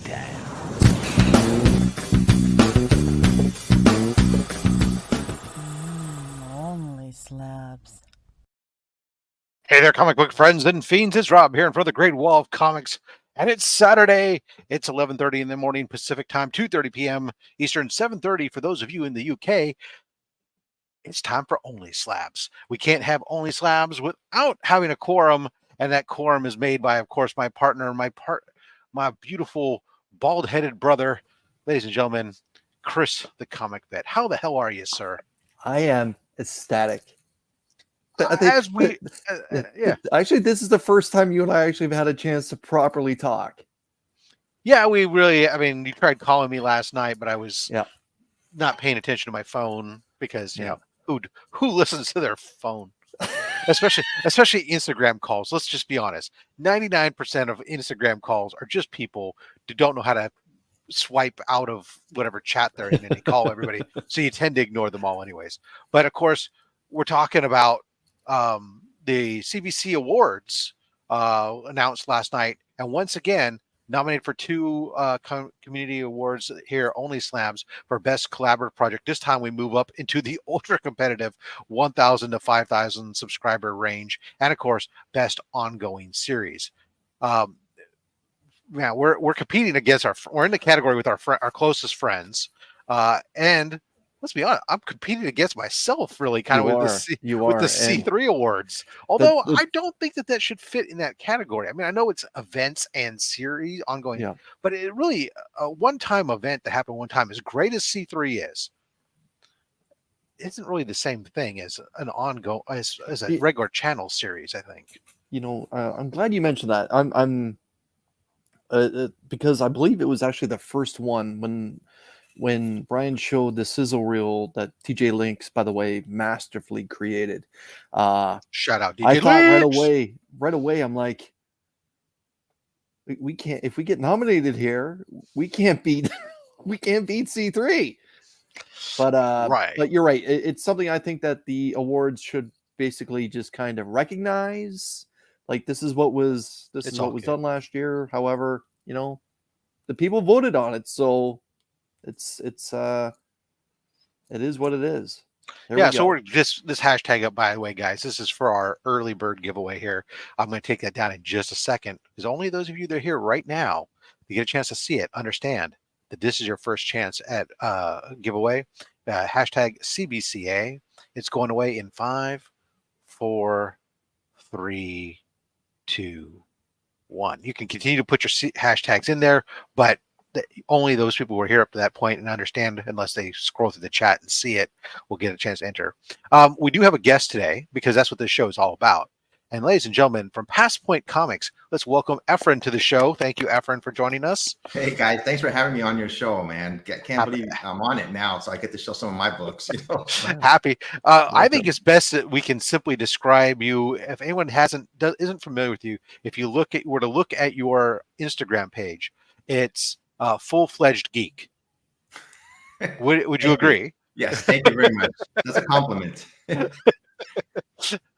showtime. OnlySlabs. Hey there, comic book friends and fiends. It's Rob here in front of the Great Wall of Comics. And it's Saturday. It's 11:30 in the morning Pacific time, 2:30 p.m. Eastern, 7:30 for those of you in the UK. It's time for OnlySlabs. We can't have OnlySlabs without having a quorum, and that quorum is made by, of course, my partner, my beautiful bald-headed brother, ladies and gentlemen, Chris the Comic Vet. How the hell are you, sir? I am ecstatic. I As think we, yeah. Actually, this is the first time you and I actually have had a chance to properly talk. Yeah, we really, I mean, you tried calling me last night, but I was Yeah. not paying attention to my phone because, you Yeah. know, who listens to their phone? especially Instagram calls. Let's just be honest. 99% of Instagram calls are just people who don't know how to swipe out of whatever chat they're in and they call everybody. So you tend to ignore them all anyways. But of course, we're talking about the CBC Awards announced last night. And once again, nominated for two community awards here, OnlySlabs, for Best Collaborative Project. This time we move up into the ultra competitive 1,000 to 5,000 subscriber range. And of course, Best Ongoing Series. Yeah, we're competing against we're in the category with our closest friends, and let's be honest, I'm competing against myself really kind of with the C3 awards. Although I don't think that should fit in that category. I mean, I know it's events and series ongoing, but it really a one-time event that happened one time, as great as C3 is, isn't really the same thing as an ongoing as a regular channel series. I think. You know, I'm glad you mentioned that. I'm because I believe it was actually the first one when Brian showed the sizzle reel that TJ Links, by the way, masterfully created. Shout out DJ I thought Links! right away, I'm like, we can't, if we get nominated here, we can't beat C3. But right. But you're right. It's something I think that the awards should basically just kind of recognize. Like this is what was done last year. However, you know, the people voted on it, so it is what it is. So we're this hashtag up, by the way, guys. This is for our early bird giveaway here. I'm going to take that down in just a second because only those of you that are here right now, you get a chance to see it, understand that this is your first chance at giveaway. Hashtag CBCA. It's going away in 5, 4, 3, 2, 1. You can continue to put your hashtags in there, but only those people who are here up to that point and understand, unless they scroll through the chat and see it, will get a chance to enter. We do have a guest today because that's what this show is all about. And ladies and gentlemen, from Passpoint Comics, let's welcome Efren to the show. Thank you, Efren, for joining us. Hey guys, thanks for having me on your show, man. Can't believe I'm on it now, so I get to show some of my books. You know? Happy. I think it's best that we can simply describe you. If anyone isn't familiar with you, if you were to look at your Instagram page, it's full-fledged geek. Would you agree? Yes, thank you very much. That's a compliment.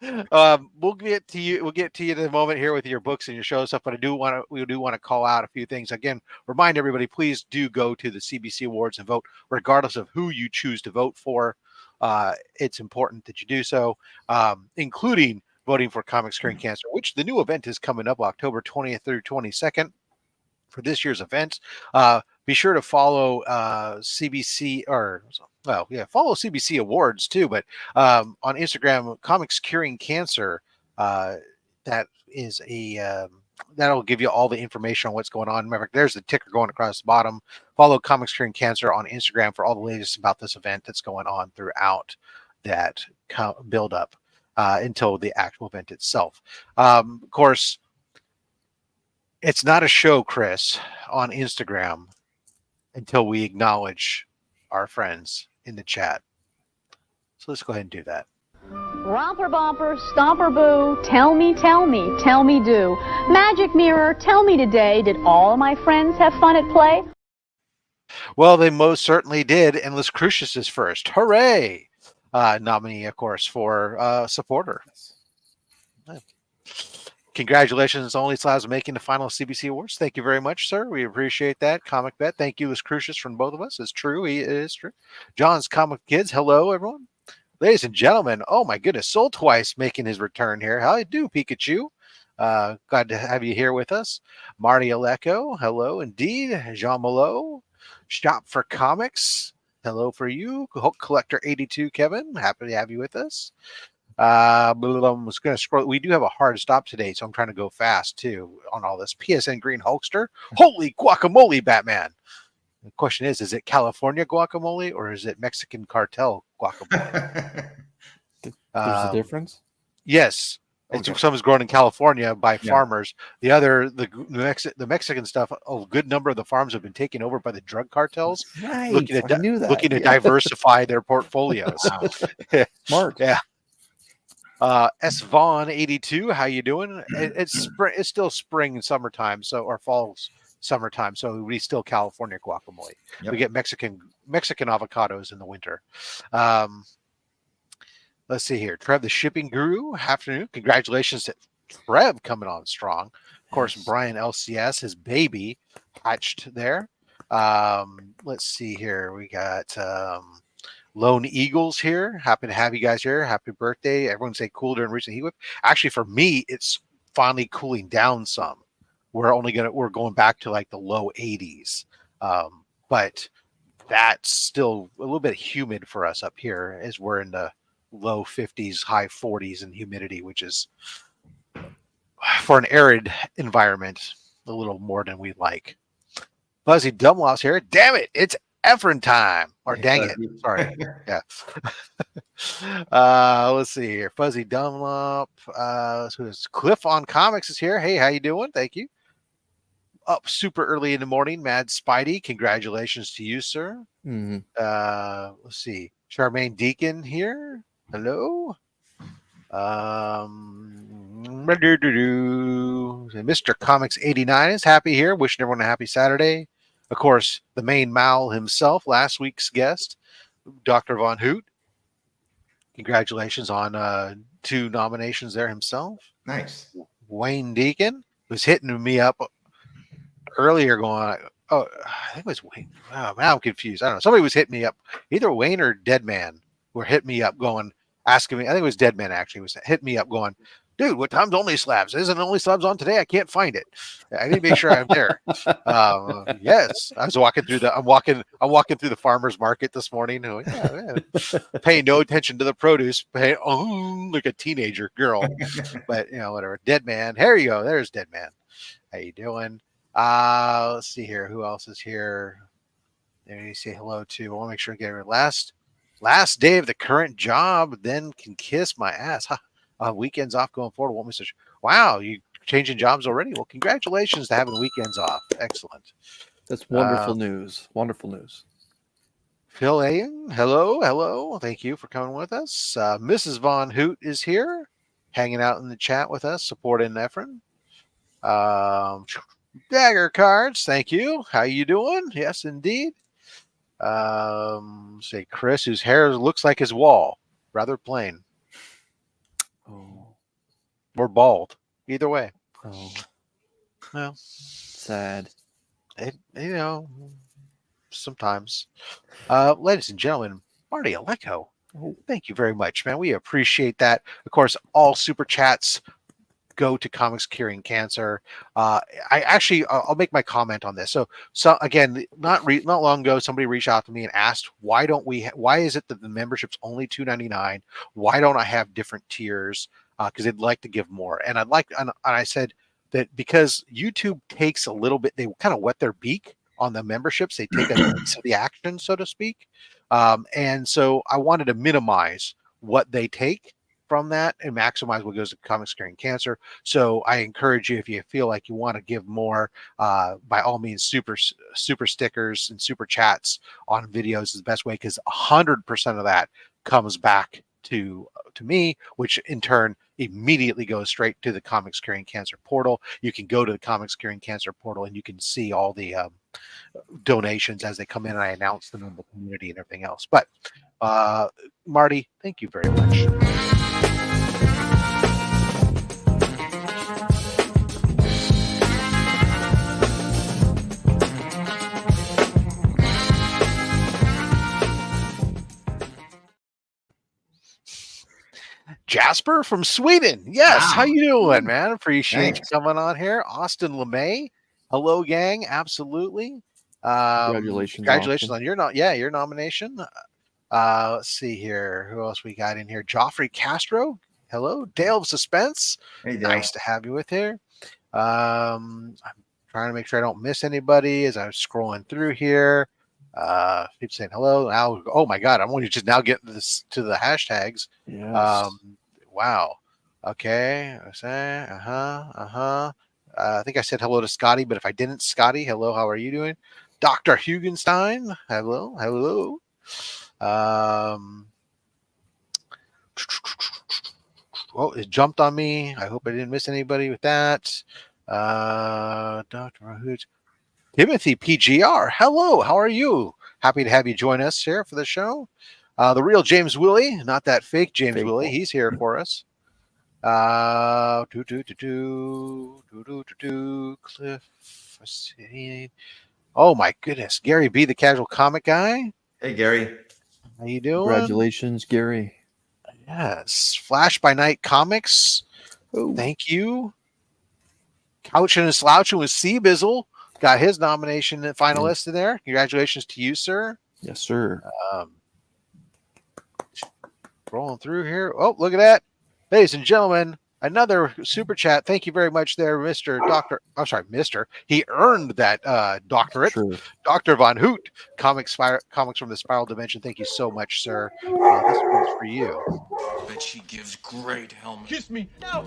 We'll get to you in a moment here with your books and your show stuff, but we do want to call out a few things. Again, remind everybody, please do go to the CBC Awards and vote, regardless of who you choose to vote for. It's important that you do so, including voting for Comics Curing Cancer, which the new event is coming up October 20th through 22nd. For this year's event, be sure to follow CBC follow CBC Awards too. But on Instagram, Comics Curing Cancer, that is that'll give you all the information on what's going on. Remember, there's the ticker going across the bottom. Follow Comics Curing Cancer on Instagram for all the latest about this event that's going on throughout that build up until the actual event itself. Of course, it's not a show, Chris, on Instagram until we acknowledge our friends in the chat. So let's go ahead and do that. Romper bumper, stomper boo, tell me do. Magic mirror, tell me today, did all my friends have fun at play? Well, they most certainly did, and Liz Crucius is first. Hooray! Nominee, of course, for supporter. Congratulations, OnlySlabs, making the final CBC Awards. Thank you very much, sir. We appreciate that. Comic Bet, thank you, is crucious from both of us. It's true. It is true. John's Comic Kids, hello, everyone. Ladies and gentlemen, oh my goodness, Soul Twice making his return here. How you do, Pikachu? Glad to have you here with us. Marty Aleko, hello indeed. Jean Malo, Shop for Comics, hello for you. Hulk Collector 82, Kevin, happy to have you with us. I'm just going to scroll. We do have a hard stop today, so I'm trying to go fast too on all this. PSN Green Hulkster, holy guacamole, Batman. The question is it California guacamole or is it Mexican cartel guacamole? There's a difference? Yes. Okay. Some is grown in California by farmers. The other, the Mexican stuff, a good number of the farms have been taken over by the drug cartels, Right. looking I knew that. to diversify their portfolios. Wow. Smart. Yeah. S Vaughn 82, how you doing? It's still spring and summertime, or fall summertime, so we still California guacamole. Yep. We get Mexican avocados in the winter. Let's see here. Trev, the shipping guru, afternoon. Congratulations to Trev coming on strong. Of course, Brian LCS, his baby, hatched there. Let's see here. We got Lone Eagles here. Happy to have you guys here. Happy birthday. Everyone say cool during recent heat wave. Actually, for me, it's finally cooling down some. We're going back to like the low 80s. But that's still a little bit humid for us up here as we're in the low 50s, high 40s in humidity, which is for an arid environment a little more than we'd like. Fuzzy Dumloss here. Damn it, it's Efren time. Or dang it. Sorry. Yeah. Let's see here. Fuzzy Dunlop. So Cliff on Comics is here. Hey, how you doing? Thank you. Up super early in the morning, Mad Spidey. Congratulations to you, sir. Mm-hmm. Let's see. Charmaine Deacon here. Hello. Mr. Comics 89 is happy here. Wishing everyone a happy Saturday. Of course, the main Mal himself, last week's guest, Dr. Von Hoot. Congratulations on 2 nominations there himself. Nice. Wayne Deacon was hitting me up earlier going, oh, I think it was Wayne. Oh, now I'm confused. I don't know. Somebody was hitting me up. Either Wayne or Deadman were hitting me up going, asking me. I think it was Deadman actually was hitting me up going, dude, what time's OnlySlabs? Isn't OnlySlabs on today? I can't find it. I need to make sure I'm there. Yes, I was walking through I'm walking through the farmer's market this morning. Like, paying no attention to the produce, like a teenager girl. But whatever. Deadman. Here you go. There's Deadman. How you doing? Let's see here. Who else is here? There you say hello to. I want to make sure I get it last day of the current job, then can kiss my ass. Weekends off going forward. Won't miss a wow, you changing jobs already? Well, congratulations to having weekends off. Excellent. That's wonderful news. Wonderful news. Phil Ayan, hello. Thank you for coming with us. Mrs. Von Hoot is here, hanging out in the chat with us, supporting Efren. Dagger Cards, thank you. How you doing? Yes, indeed. Say Chris, whose hair looks like his wall, rather plain. Oh. Or bald. Either way. Oh. Well, sad. Sometimes. Ladies and gentlemen, Marty Aleko. Thank you very much, man. We appreciate that. Of course, all super chats go to Comics Curing Cancer. I'll make my comment on this. So again, not long ago, somebody reached out to me and asked, why is it that the membership's only $2.99? Why don't I have different tiers? Because they'd like to give more. And I said that because YouTube takes a little bit, they kind of wet their beak on the memberships. They take a piece of the action, so to speak. And so I wanted to minimize what they take from that and maximize what goes to Comics Curing Cancer. So I encourage you, if you feel like you want to give more, by all means, super stickers and super chats on videos is the best way, because 100% of that comes back to me, which in turn immediately goes straight to the Comics Curing Cancer portal. You can go to the Comics Curing Cancer portal and you can see all the donations as they come in, and I announce them in the community and everything else. But Marty, thank you very much. Casper from Sweden. Yes, how Wow. you doing, man? Appreciate Thanks. you coming on here. Austin LeMay. Hello, gang. Absolutely. Congratulations, On your your nomination. Let's see here. Who else we got in here? Joffrey Castro. Hello. Dale of Suspense. Hey, Dale. Nice to have you with here. I'm trying to make sure I don't miss anybody as I'm scrolling through here. People saying hello. Now, oh my God, I'm only just now getting this to the hashtags. Yes. Wow. Okay. I think I said hello to Scotty, but if I didn't, Scotty, hello. How are you doing? Dr. Hugenstein. Hello. Hello. Oh, it jumped on me. I hope I didn't miss anybody with that. Dr. Hoot. Timothy PGR. Hello. How are you? Happy to have you join us here for the show. The real James Willie, not that fake James Fake Willie. one. He's here for us. Cliff. Oh my goodness, Gary B, the casual comic guy. Hey, Gary. How you doing? Congratulations, Gary. Yes, Flash by Night Comics. Oh. Thank you. Couching and Slouching with C Bizzle got his nomination and finalist in there. Congratulations to you, sir. Yes, sir. Rolling through here. Oh, look at that. Ladies and gentlemen, another super chat. Thank you very much there, Mr. Doctor. I'm sorry, Mr. He earned that doctorate. Sure. Dr. Von Hoot, comics from the Spiral Dimension. Thank you so much, sir. This one's for you. Bet she gives great helmet. Kiss me. No.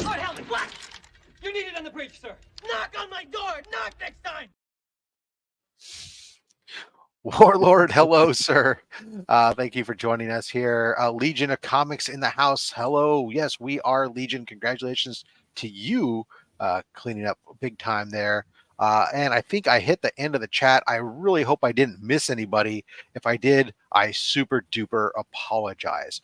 Lord Helmet, what? You're needed on the bridge, sir. Knock on my door. Knock next time. Warlord, hello, sir. Thank you for joining us here. Legion of Comics in the house. Hello. Yes, we are Legion. Congratulations to you cleaning up big time there. And I think I hit the end of the chat. I really hope I didn't miss anybody. If I did, I super duper apologize.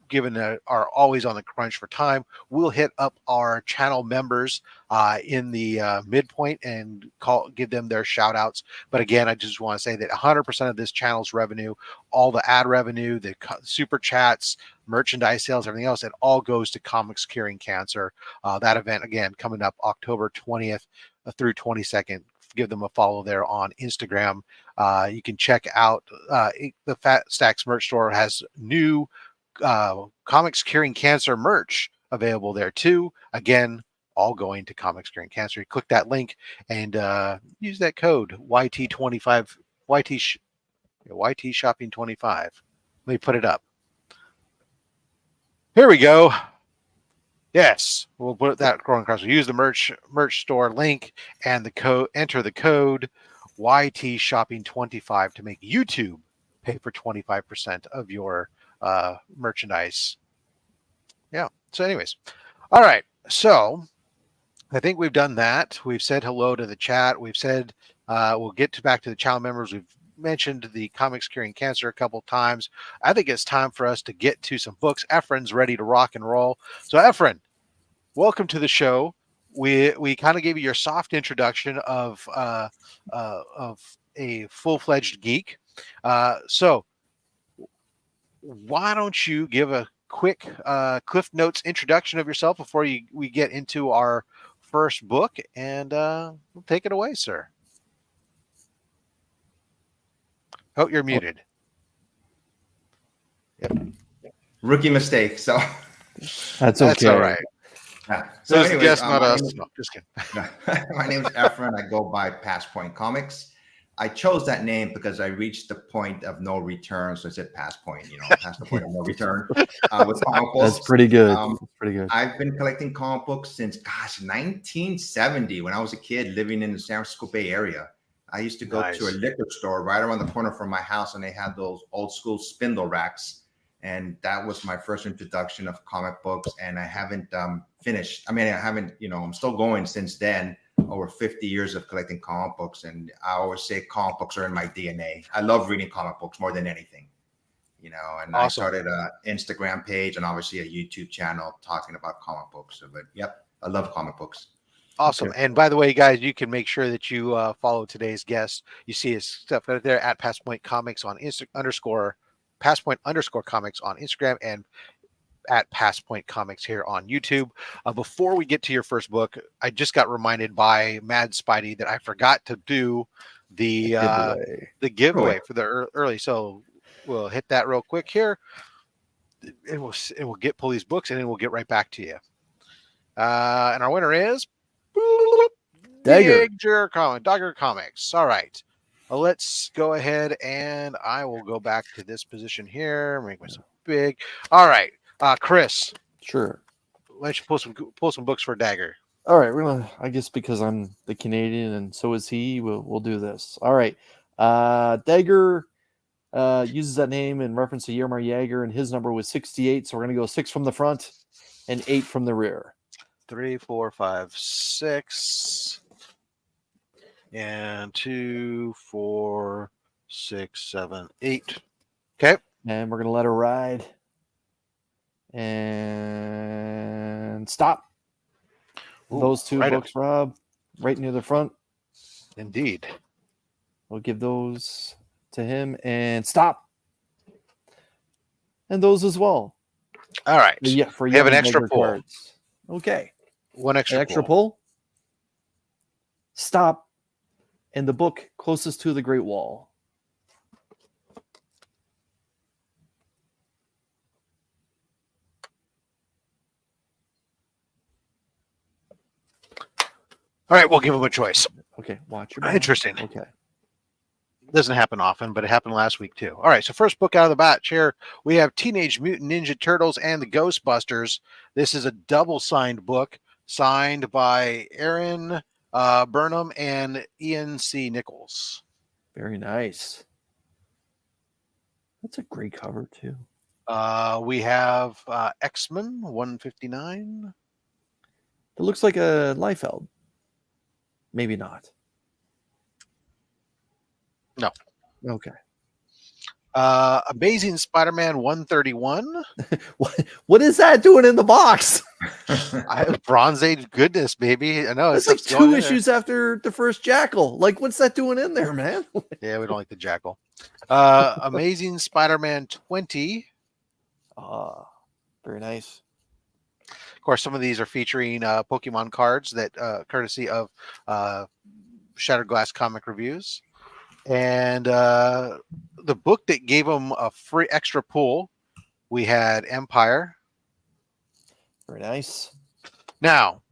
Given that are always on the crunch for time, we'll hit up our channel members in the midpoint and give them their shout outs. But again, I just want to say that 100% of this channel's revenue, all the ad revenue, the super chats, merchandise sales, everything else, it all goes to Comics Curing Cancer. That event, again, coming up October 20th through 22nd. Give them a follow there on Instagram. You can check out the Fat Stacks merch store has new Comics Curing Cancer merch available there too. Again, all going to Comics Curing Cancer. You click that link and use that code YT25 YT Shopping 25. Let me put it up. Here we go. Yes, we'll put that going across. Use the merch store link and the code. Enter the code YT Shopping 25 to make YouTube pay for 25% of your merchandise. Yeah. So anyways, all right. So I think we've done that. We've said hello to the chat. We've said we'll get back to the channel members. We've mentioned the Comics Curing Cancer a couple times. I think it's time for us to get to some books. Efren's ready to rock and roll. So Efren, welcome to the show. We kind of gave you your soft introduction of a full-fledged geek. So why don't you give a quick Cliff Notes introduction of yourself before we get into our first book, and we'll take it away, sir. Oh, you're muted. Yep. Rookie mistake. So That's okay. That's all right. yeah. So anyways, the guest, not my us. name is- No, just kidding. My name is Efren. I go by Passpoint Comics. I chose that name because I reached the point of no return, so I said Passpoint. Past the point of no return with comic books. That's pretty good. That's pretty good. I've been collecting comic books since 1970 when I was a kid living in the San Francisco Bay Area. I used to go to a liquor store right around the corner from my house, and they had those old school spindle racks. And that was my first introduction of comic books. And I haven't finished. I mean, I haven't, I'm still going since then. Over 50 years of collecting comic books. And I always say comic books are in my DNA. I love reading comic books more than anything. you know, and I Awesome. started a Instagram page and obviously a YouTube channel talking about comic books. So, but yep, I love comic books. Awesome. Okay. And by the way, guys, you can make sure that you follow today's guest. You see his stuff right there at Passpoint Comics on Passpoint _comics on Instagram, and at Passpoint Comics here on YouTube. Before we get to your first book, I just got reminded by Mad Spidey that I forgot to do the giveaway for the early. So we'll hit that real quick here. And we'll pull these books, and then we'll get right back to you. And our winner is Dagger Comics. All right. Well, let's go ahead, and I will go back to this position here. Make myself big. All right. Chris, Sure. why don't you pull some books for Dagger? All right, we're gonna. I guess because I'm the Canadian and so is he, we'll do this. All right. Dagger uses that name in reference to Yermar Jaeger, and his number was 68. So we're gonna go 6 from the front and 8 from the rear. 3, 4, 5, 6, and 2, 4, 6, 7, 8. Okay. And we're gonna let her ride. And stop. Ooh, those 2 right books, Rob, right near the front. Indeed. We'll give those to him and stop. And those as well. All right. Yeah, for you have an Yermar extra Jaeger pull. cards. Okay. One extra pull. Stop. And the book closest to the Great Wall. All right, we'll give him a choice. Okay, watch your back. Interesting. Okay. Doesn't happen often, but it happened last week too. All right, so first book out of the batch here, we have Teenage Mutant Ninja Turtles and the Ghostbusters. This is a double signed book, signed by Aaron Burnham and Ian C. Nichols. Very nice. That's a great cover too. We have X-Men 159. It looks like a Liefeld. Maybe not. No. Okay. Amazing Spider-Man 131. What is that doing in the box? Bronze Age goodness, baby. I know It's like 2 issues after the first Jackal. Like, what's that doing in there, man? Yeah, we don't like the Jackal. Amazing Spider-Man 20. Very nice. Of course, some of these are featuring Pokemon cards that courtesy of Shattered Glass Comic Reviews. And the book that gave them a free extra pull, we had Empire. Very nice. Now,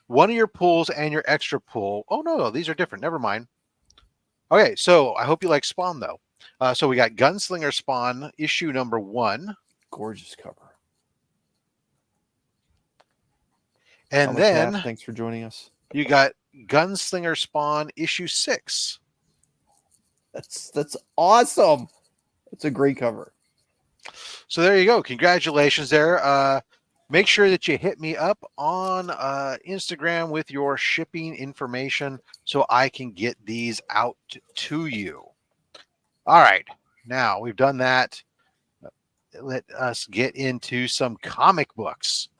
one of your pulls and your extra pull. Oh, no, these are different. Never mind. Okay, so I hope you like Spawn, though. So we got Gunslinger Spawn, issue number 1. Gorgeous cover. And Comic then Cap, thanks for joining us. you got Gunslinger Spawn, issue 6. That's awesome. It's a great cover. So there you go. Congratulations there. Make sure that you hit me up on Instagram with your shipping information so I can get these out to you. All right. Now we've done that. Let us get into some comic books.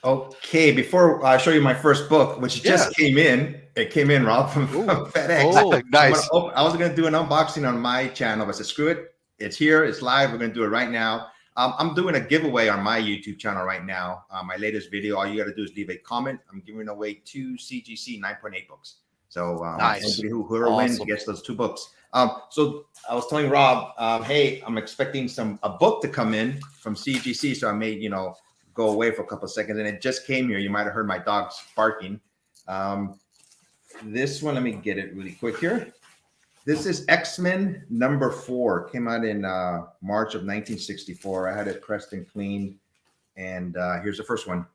Okay, before I show you my first book, which just came in, it came in, Rob, from FedEx. Oh, nice. I was going to do an unboxing on my channel, but I said, screw it. It's here. It's live. We're going to do it right now. I'm doing a giveaway on my YouTube channel right now. My latest video, all you got to do is leave a comment. I'm giving away 2 CGC 9.8 books. So nice. Whoever wins gets those 2 books. So I was telling Rob, hey, I'm expecting a book to come in from CGC. So I made, go away for a couple of seconds, and it just came here. You might have heard my dogs barking. This one, let me get it really quick here. This is X-Men number 4. Came out in March of 1964. I had it pressed and cleaned, and here's the first one.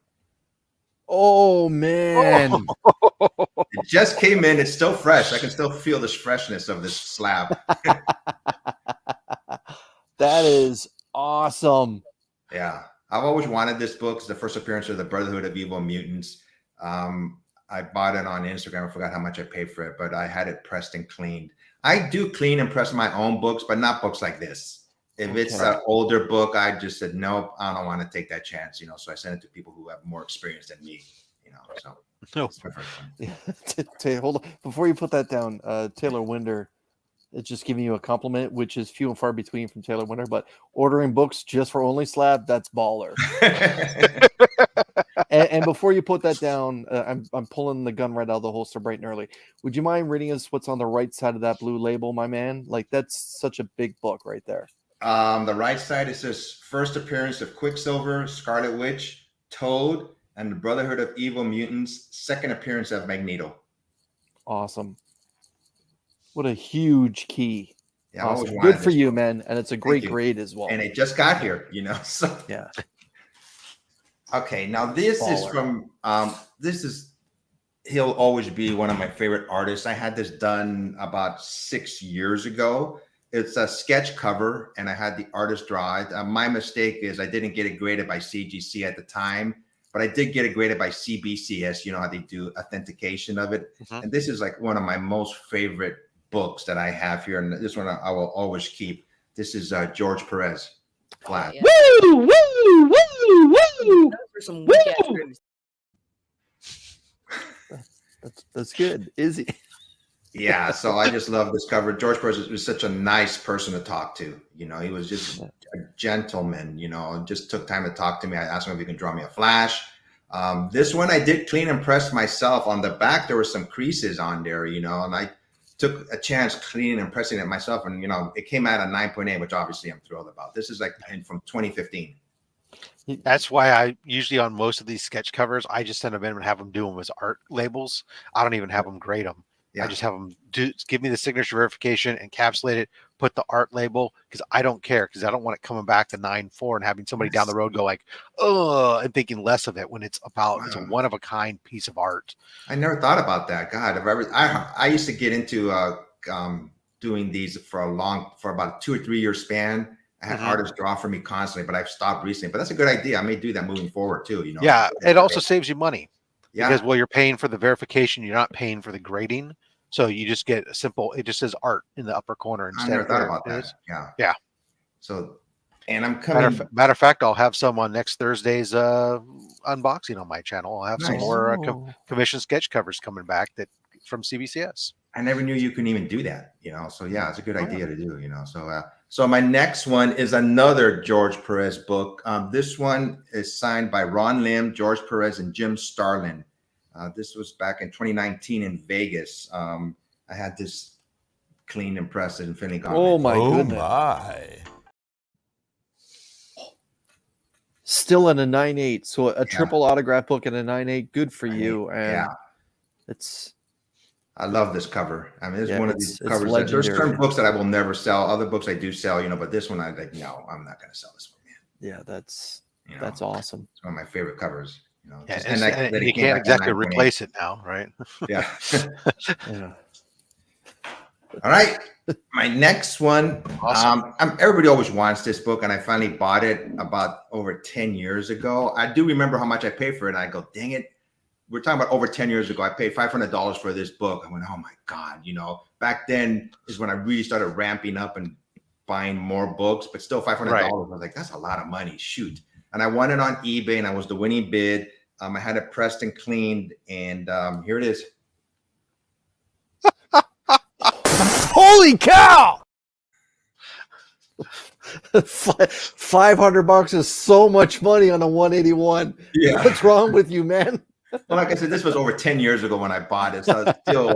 Oh man! It just came in. It's still fresh. I can still feel the freshness of this slab. That is awesome. Yeah. I've always wanted this book. It's the first appearance of the Brotherhood of Evil Mutants. I bought it on Instagram. I forgot how much I paid for it, but I had it pressed and cleaned. I do clean and press my own books, but not books like this. If it's an older book, I just said, nope, I don't want to take that chance, so I send it to people who have more experience than me, so. No. Yeah. Hold on. Before you put that down, Taylor Winder, it's just giving you a compliment, which is few and far between from Taylor Winder, but ordering books just for OnlySlab, that's baller. and before you put that down, I'm pulling the gun right out of the holster bright and early. Would you mind reading us what's on the right side of that blue label, my man? Like, that's such a big book right there. The right side, it says first appearance of Quicksilver, Scarlet Witch, Toad, and the Brotherhood of Evil Mutants, second appearance of Magneto. Awesome. What a huge key. Yeah, awesome. Good for you, man. And it's a great grade as well. And it just got here, so. Yeah. Okay, now this is from, he'll always be one of my favorite artists. I had this done about 6 years ago. It's a sketch cover, and I had the artist draw it. My mistake is I didn't get it graded by CGC at the time, but I did get it graded by CBCS. You know how they do authentication of it. And this is like one of my most favorite books that I have here. And this one I will always keep. This is George Perez. Flat. Yeah. Woo, woo, woo, woo. For some weak ass reviews. That's good. Izzy. Yeah, so I just love this cover. George Perez was such a nice person to talk to. He was just a gentleman, just took time to talk to me. I asked him if he can draw me a flash. This one I did clean and press myself. On the back, there were some creases on there, and I took a chance cleaning and pressing it myself. And, it came out a 9.8, which obviously I'm thrilled about. This is from 2015. That's why I usually on most of these sketch covers, I just send them in and have them do them as art labels. I don't even have them grade them. Yeah. I just have them give me the signature verification, encapsulate it, put the art label, because I don't care, because I don't want it coming back to 9.4 and having somebody down the road go like, oh, and thinking less of it when it's about it's a one of a kind piece of art. I never thought about that. God, I used to get into doing these for about a 2 or 3 year span. I had artists draw for me constantly, but I've stopped recently. But that's a good idea. I may do that moving forward too. Yeah, it also saves you money. Yeah. Because you're paying for the verification, you're not paying for the grading. So you just get a simple, it just says art in the upper corner instead. I never thought about that. Yeah. Yeah. So, and I'm coming. Matter of fact, I'll have some on next Thursday's unboxing on my channel. I'll have some more commission sketch covers coming back from CBCS. I never knew you can even do that, So yeah, it's a good idea to do, So my next one is another George Perez book. This one is signed by Ron Lim, George Perez, and Jim Starlin. This was back in 2019 in Vegas. I had this clean and pressed in Infinity Gauntlet. Oh my goodness. Still in a 9.8. So a triple autograph book in a 9.8. Good for you. And I love this cover. I mean, it's one of these covers. There's certain books that I will never sell. Other books I do sell, but this one I'm like, no, I'm not going to sell this one, man. Yeah, that's awesome. It's one of my favorite covers. And you can't exactly replace it now, right? Yeah. All right. My next one. Awesome. Everybody always wants this book, and I finally bought it about over 10 years ago. I do remember how much I paid for it, and I go, dang it. We're talking about over 10 years ago. I paid $500 for this book. I went, oh my God, back then is when I really started ramping up and buying more books, but still $500. Right. I was like, that's a lot of money. Shoot. And I won it on eBay, and I was the winning bid. I had it pressed and cleaned, and here it is. Holy cow! $500 is so much money on a 181. Yeah. What's wrong with you, man? Well, like I said, this was over 10 years ago when I bought it. So I was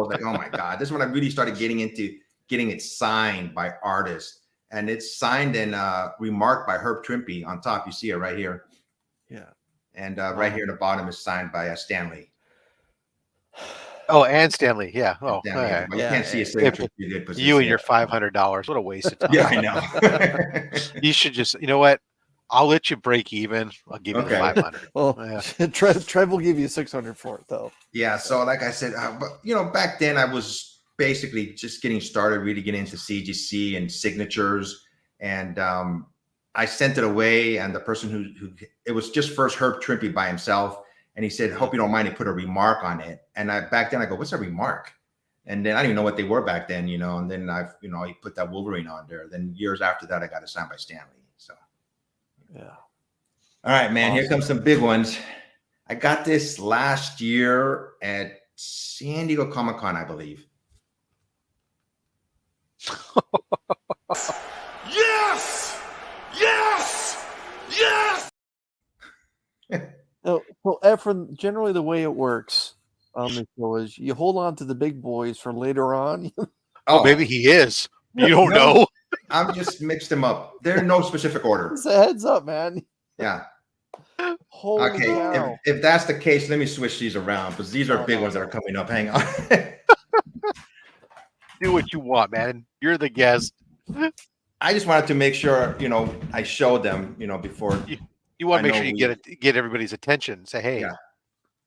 like, oh my God. This is when I really started getting into getting it signed by artists. And it's signed and remarked by Herb Trimpe on top. You see it right here. Yeah. And right here at the bottom is signed by Stanley. Oh, and Stanley. Yeah. Oh, Stanley. Yeah. You can't see a signature. You and your $500. What a waste of time. Yeah, I know. You should just, you know what? I'll let you break even. I'll give you the 500. Well, Trev will give you 600 for it, though. Yeah. So, like I said, but back then I was basically just getting started, really getting into CGC and signatures, and I sent it away. And the person who it was just first Herb Trimpe by himself, and he said, "Hope you don't mind." He put a remark on it, and back then I go, "What's a remark?" And then I didn't even know what they were back then, you know. And then he put that Wolverine on there. Then years after that, I got it signed by Stanley. So, Yeah. All right, man. Awesome. Here comes some big ones. I got this last year at San Diego Comic-Con, I believe. Yes! Yes! Yes! No, well, Efren, generally the way it works on the show is you hold on to the big boys for later on. Oh, maybe he is. You don't No, know. I'm just mixed them up. They're in no specific order. It's a heads up, man. Yeah. Holy Okay. cow. If that's the case, let me switch these around because these are big ones that are coming up. Hang on. Do what you want, man. You're the guest. I just wanted to make sure, I showed them, before. You want to make sure you get everybody's attention. Say, hey. Yeah.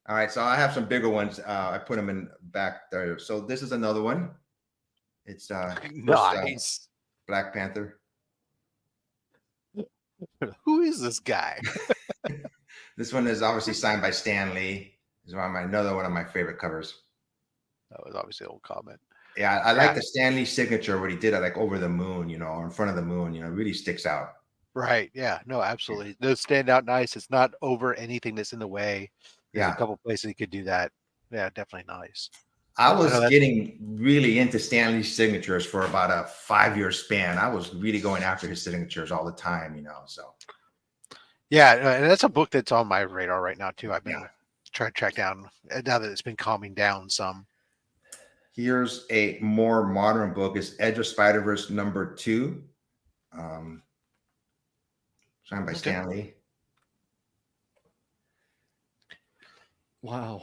All right. So I have some bigger ones. I put them in back there. So this is another one. It's nice. Black Panther. Who is this guy? This one is obviously signed by Stan Lee. This is another one of my favorite covers. That was obviously an old comment. Yeah, I like the Stan Lee signature where he did it like over the moon, or in front of the moon. It really sticks out. Right. Yeah. No, absolutely. It does stand out nice. It's not over anything that's in the way. There's a couple places you could do that. Yeah, definitely nice. I was getting really into Stan Lee's signatures for about a 5-year span. I was really going after his signatures all the time, so. Yeah, and that's a book that's on my radar right now too. I've been trying to track down now that it's been calming down some. Here's a more modern book. It's Edge of Spider-Verse #2. Signed by Stan Lee. Wow.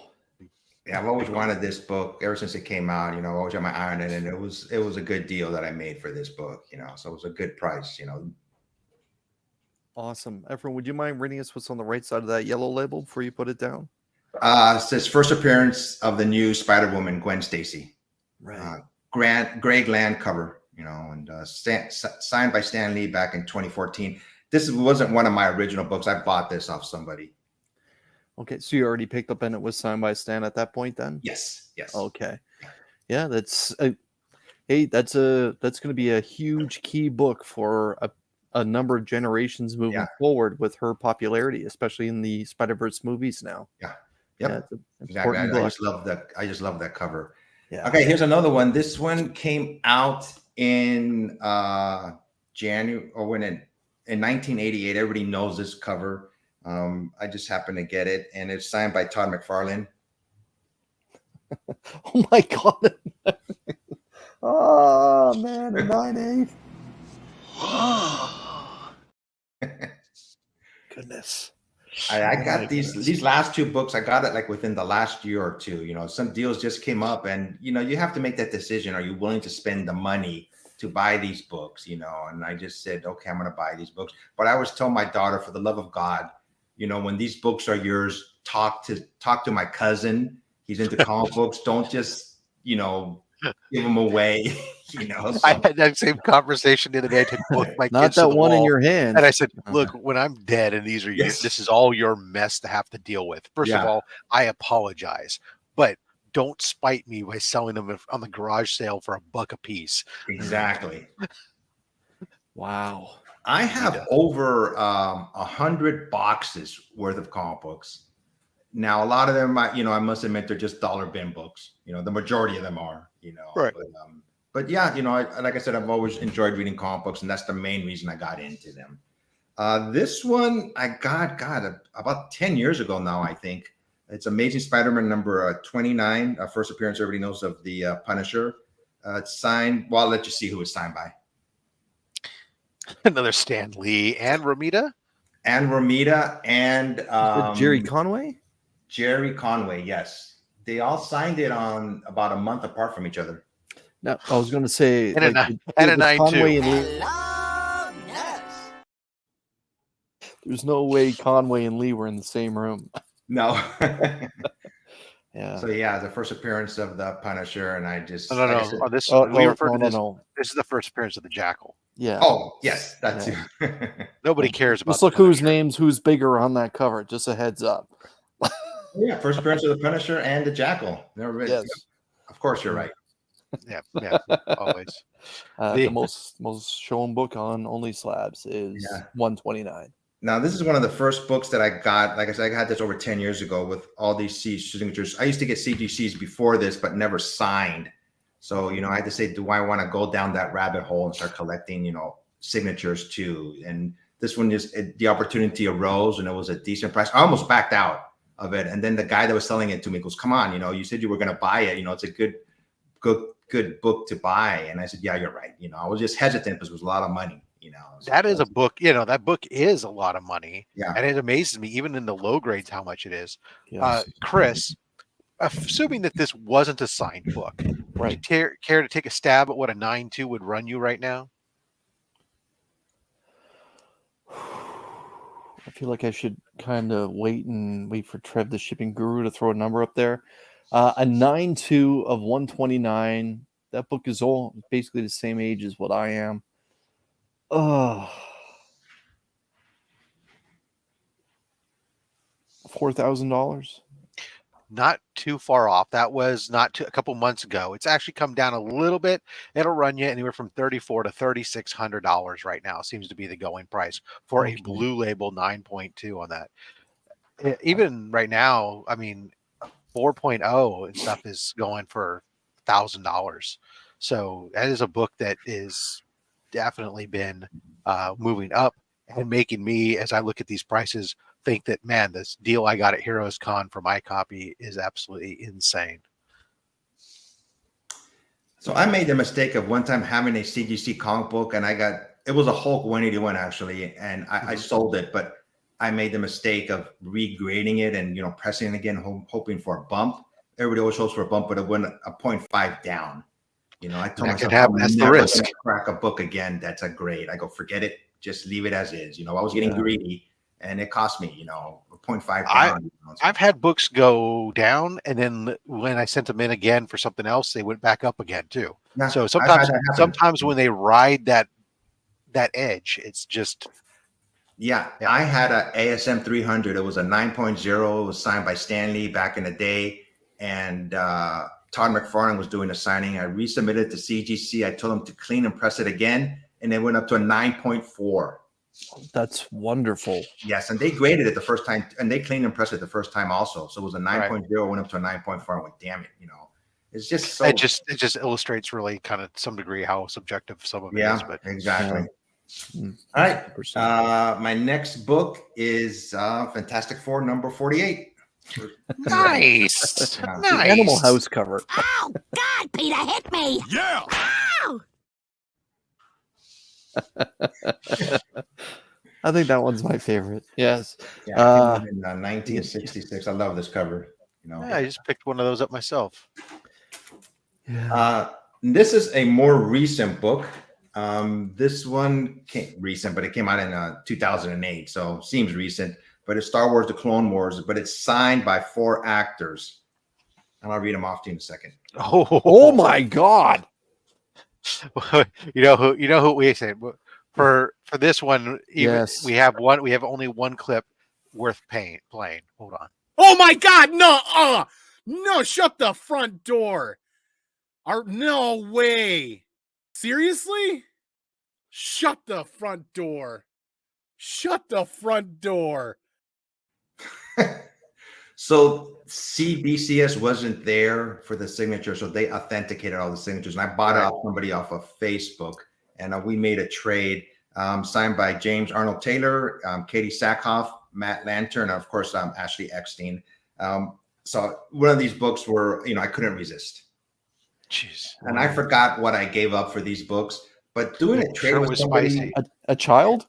Yeah, I've always wanted this book ever since it came out. I've always had my eye on it, and it was a good deal that I made for this book. So it was a good price. Awesome. Efren, would you mind reading us what's on the right side of that yellow label before you put it down? It says first appearance of the new Spider-Woman, Gwen Stacy. Right. Greg Land cover, and signed by Stan Lee back in 2014. This wasn't one of my original books. I bought this off somebody. Okay, so you already picked up and it was signed by Stan at that point then? Yes. Okay. Yeah, that's going to be a huge key book for a number of generations moving forward with her popularity, especially in the Spider-Verse movies now. Yeah. Yep. Yeah, exactly. I just love that cover. Yeah. Okay, here's another one. This one came out in January or in 1988. Everybody knows this cover. I just happened to get it, and it's signed by Todd McFarlane. Oh my God. Oh man, a 9/8. Goodness. I got these last two books. I got it like within the last year or two. Some deals just came up, and you have to make that decision. Are you willing to spend the money to buy these books? And I just said, okay, I'm going to buy these books. But I always tell my daughter, for the love of God, when these books are yours, talk to my cousin. He's into comic books. Don't just give them away. So. I had that same conversation the other day. I took both my Not kids that to the one in wall, your hand. and I said, "Look, when I'm dead, and these are this is all your mess to have to deal with. First of all, I apologize, but don't spite me by selling them on the garage sale for $1 a piece." Exactly. Wow. I have over 100 boxes worth of comic books. Now, a lot of them, I must admit, they're just dollar bin books. The majority of them are, Right. But yeah, like I said, I've always enjoyed reading comic books, and that's the main reason I got into them. This one I got about 10 years ago now, I think. It's Amazing Spider-Man number 29, first appearance everybody knows of the Punisher. It's signed. Well, I'll let you see who it's signed by. Another Stan Lee and Romita. And Jerry Conway. Jerry Conway, yes. They all signed it on about a month apart from each other. No, I was going to say, and a 9/2. There's no way Conway and Lee were in the same room. No. Yeah. So yeah, the first appearance of the Punisher, and I just No. This is the first appearance of the Jackal. Yeah. Oh yes, that's Nobody cares about. Just look who's bigger on that cover. Just a heads up. Yeah, first appearance of the Punisher and the Jackal. Yes. Of course, you're right. Yeah, always. The most shown book on OnlySlabs is 129. Now, this is one of the first books that I got. Like I said, I got this over 10 years ago with all these signatures. I used to get CGCs before this, but never signed. So, I had to say, do I want to go down that rabbit hole and start collecting, signatures too? And this one the opportunity arose and it was a decent price. I almost backed out of it. And then the guy that was selling it to me goes, come on, you said you were going to buy it. It's a good book to buy. And I said, yeah, you're right. I was just hesitant because it was a lot of money. That is a book, that book is a lot of money. Yeah. And it amazes me, even in the low grades, how much it is. Yes. Chris, assuming that this wasn't a signed book, right? Would you care to take a stab at what a 9.2 would run you right now? I feel like I should kind of wait for Trev, the shipping guru, to throw a number up there. A 9.2 of 129. That book is all basically the same age as what I am. $4,000. Not too far off. That was a couple months ago. It's actually come down a little bit. It'll run you anywhere from $3,400 to $3,600 right now. Seems to be the going price for a Blue Label 9.2 on that. Even right now, 4.0 and stuff is going for $1,000. So that is a book that is definitely been moving up and making me, as I look at these prices, think that, man, this deal I got at Heroes Con for my copy is absolutely insane. So I made the mistake of one time having a CGC comic book, and it was a Hulk 181 actually, and I sold it, but I made the mistake of regrading it and pressing it again, hoping for a bump. Everybody always hopes for a bump, but it went a 0.5 down. I told myself I'm never going to crack a book again that's a grade. I go, forget it, just leave it as is. I was getting greedy. And it cost me, 0.5 down. I've had books go down, and then when I sent them in again for something else, they went back up again too. Yeah, so sometimes when they ride that edge, it's just. Yeah, I had a ASM 300. It was a 9.0. It was signed by Stanley back in the day, and Todd McFarlane was doing the signing. I resubmitted to CGC. I told him to clean and press it again, and it went up to a 9.4. That's wonderful. Yes, and they graded it the first time, and they cleaned and pressed it the first time also. So it was a 9.0, went up to a 9.4. I'm like, damn it, it's just so. It just illustrates really kind of some degree how subjective some of it is. But exactly. All right, my next book is Fantastic Four number 48. Nice, nice. Animal House cover. Oh God, Peter hit me! Yeah. Ow! I think that one's my favorite. Yes. Yeah, in 1966. I love this cover. I just picked one of those up myself. Yeah. This is a more recent book. This one recent, but it came out in 2008, so seems recent. But it's Star Wars: The Clone Wars, but it's signed by 4 actors, and I'll read them off to you in a second. Oh my God! you know who we say for this one. Yes, we have only one clip worth playing. Hold on. Oh my God! No, no! Shut the front door. No way. Seriously? Shut the front door. Shut the front door. So CBCS wasn't there for the signature, so they authenticated all the signatures. And I bought it off somebody off of Facebook, and we made a trade signed by James Arnold Taylor, Katie Sackhoff, Matt Lantern, and of course Ashley Eckstein. So one of these books were, I couldn't resist. Jeez. And I forgot what I gave up for these books, but doing a trade with somebody, a child.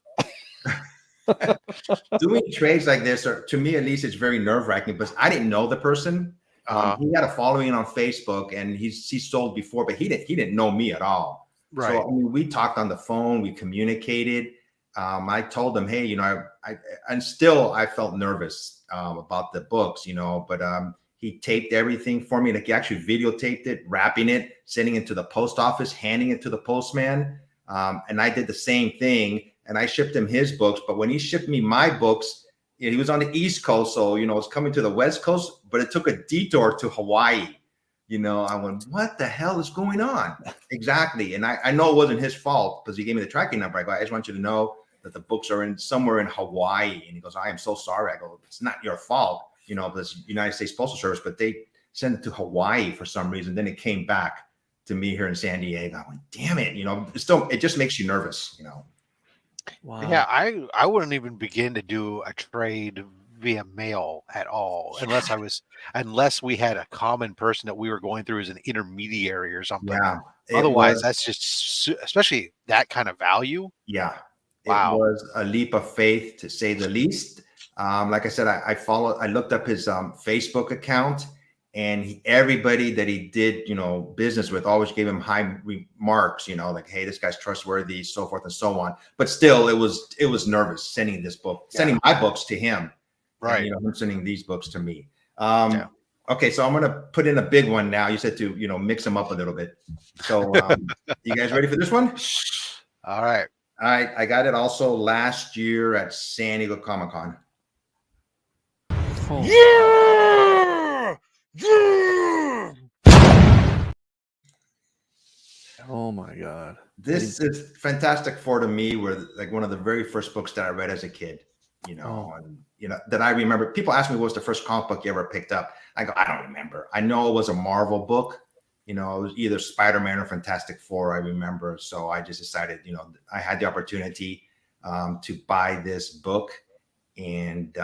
Doing trades like this, or to me at least, it's very nerve-wracking because I didn't know the person. He had a following on Facebook, and he sold before, but he didn't know me at all. Right. So we talked on the phone, we communicated. I told him, hey, I felt nervous about the books, but he taped everything for me. Like, he actually videotaped it, wrapping it, sending it to the post office, handing it to the postman. And I did the same thing. And I shipped him his books, but when he shipped me my books, he was on the East Coast, so it's coming to the West Coast, but it took a detour to Hawaii. You know, I went, what the hell is going on? Exactly. And I know it wasn't his fault because he gave me the tracking number. I go, I just want you to know that the books are in somewhere in Hawaii. And he goes, I am so sorry. I go, it's not your fault, you know, this United States Postal Service, but they sent it to Hawaii for some reason. Then it came back to me here in San Diego. I went, damn it, you know, it just makes you nervous, you know. Wow. Yeah, I wouldn't even begin to do a trade via mail at all unless we had a common person that we were going through as an intermediary or something. Yeah. Otherwise, that's just especially that kind of value. Yeah. Wow. It was a leap of faith to say the least. Like I said, I looked up his Facebook account, and everybody that he did, you know, business with always gave him high remarks, you know, like, hey, this guy's trustworthy, so forth and so on. But still, it was nervous sending this book, sending my books to him. Right. And, you know, him sending these books to me. Okay, so I'm going to put in a big one now. You said to, you know, mix them up a little bit. So you guys ready for this one? All right. I got it also last year at San Diego Comic-Con. Oh. Yeah! Yeah! Oh my God. This is Fantastic Four to me, were like one of the very first books that I read as a kid, you know, and, you know, that I remember. People ask me, what was the first comic book you ever picked up? I go, I don't remember. I know it was a Marvel book. You know, it was either Spider-Man or Fantastic Four, I remember. So I just decided, you know, I had the opportunity to buy this book. And,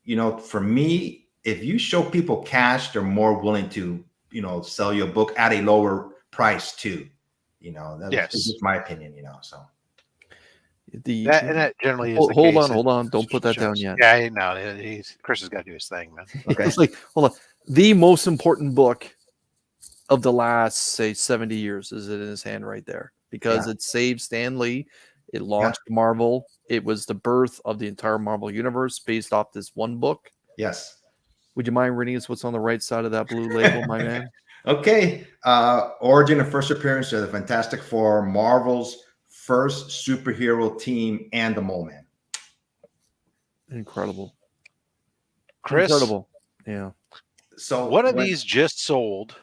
you know, for me, if you show people cash, they're more willing to, you know, sell you a book at a lower price too. You know, that's just my opinion, you know, so. That generally is the hold case. Hold on. Don't put that down yet. Yeah, no, Chris has got to do his thing, man. Okay. It's like, hold on. The most important book of the last, say, 70 years is it in his hand right there, because it saved Stan Lee. It launched Marvel. It was the birth of the entire Marvel universe based off this one book. Yes. Would you mind reading us what's on the right side of that blue label, my man? Okay. Origin and first appearance of the Fantastic Four, Marvel's first superhero team, and the Mole Man. Incredible. Chris? Incredible. Yeah. So one of these just sold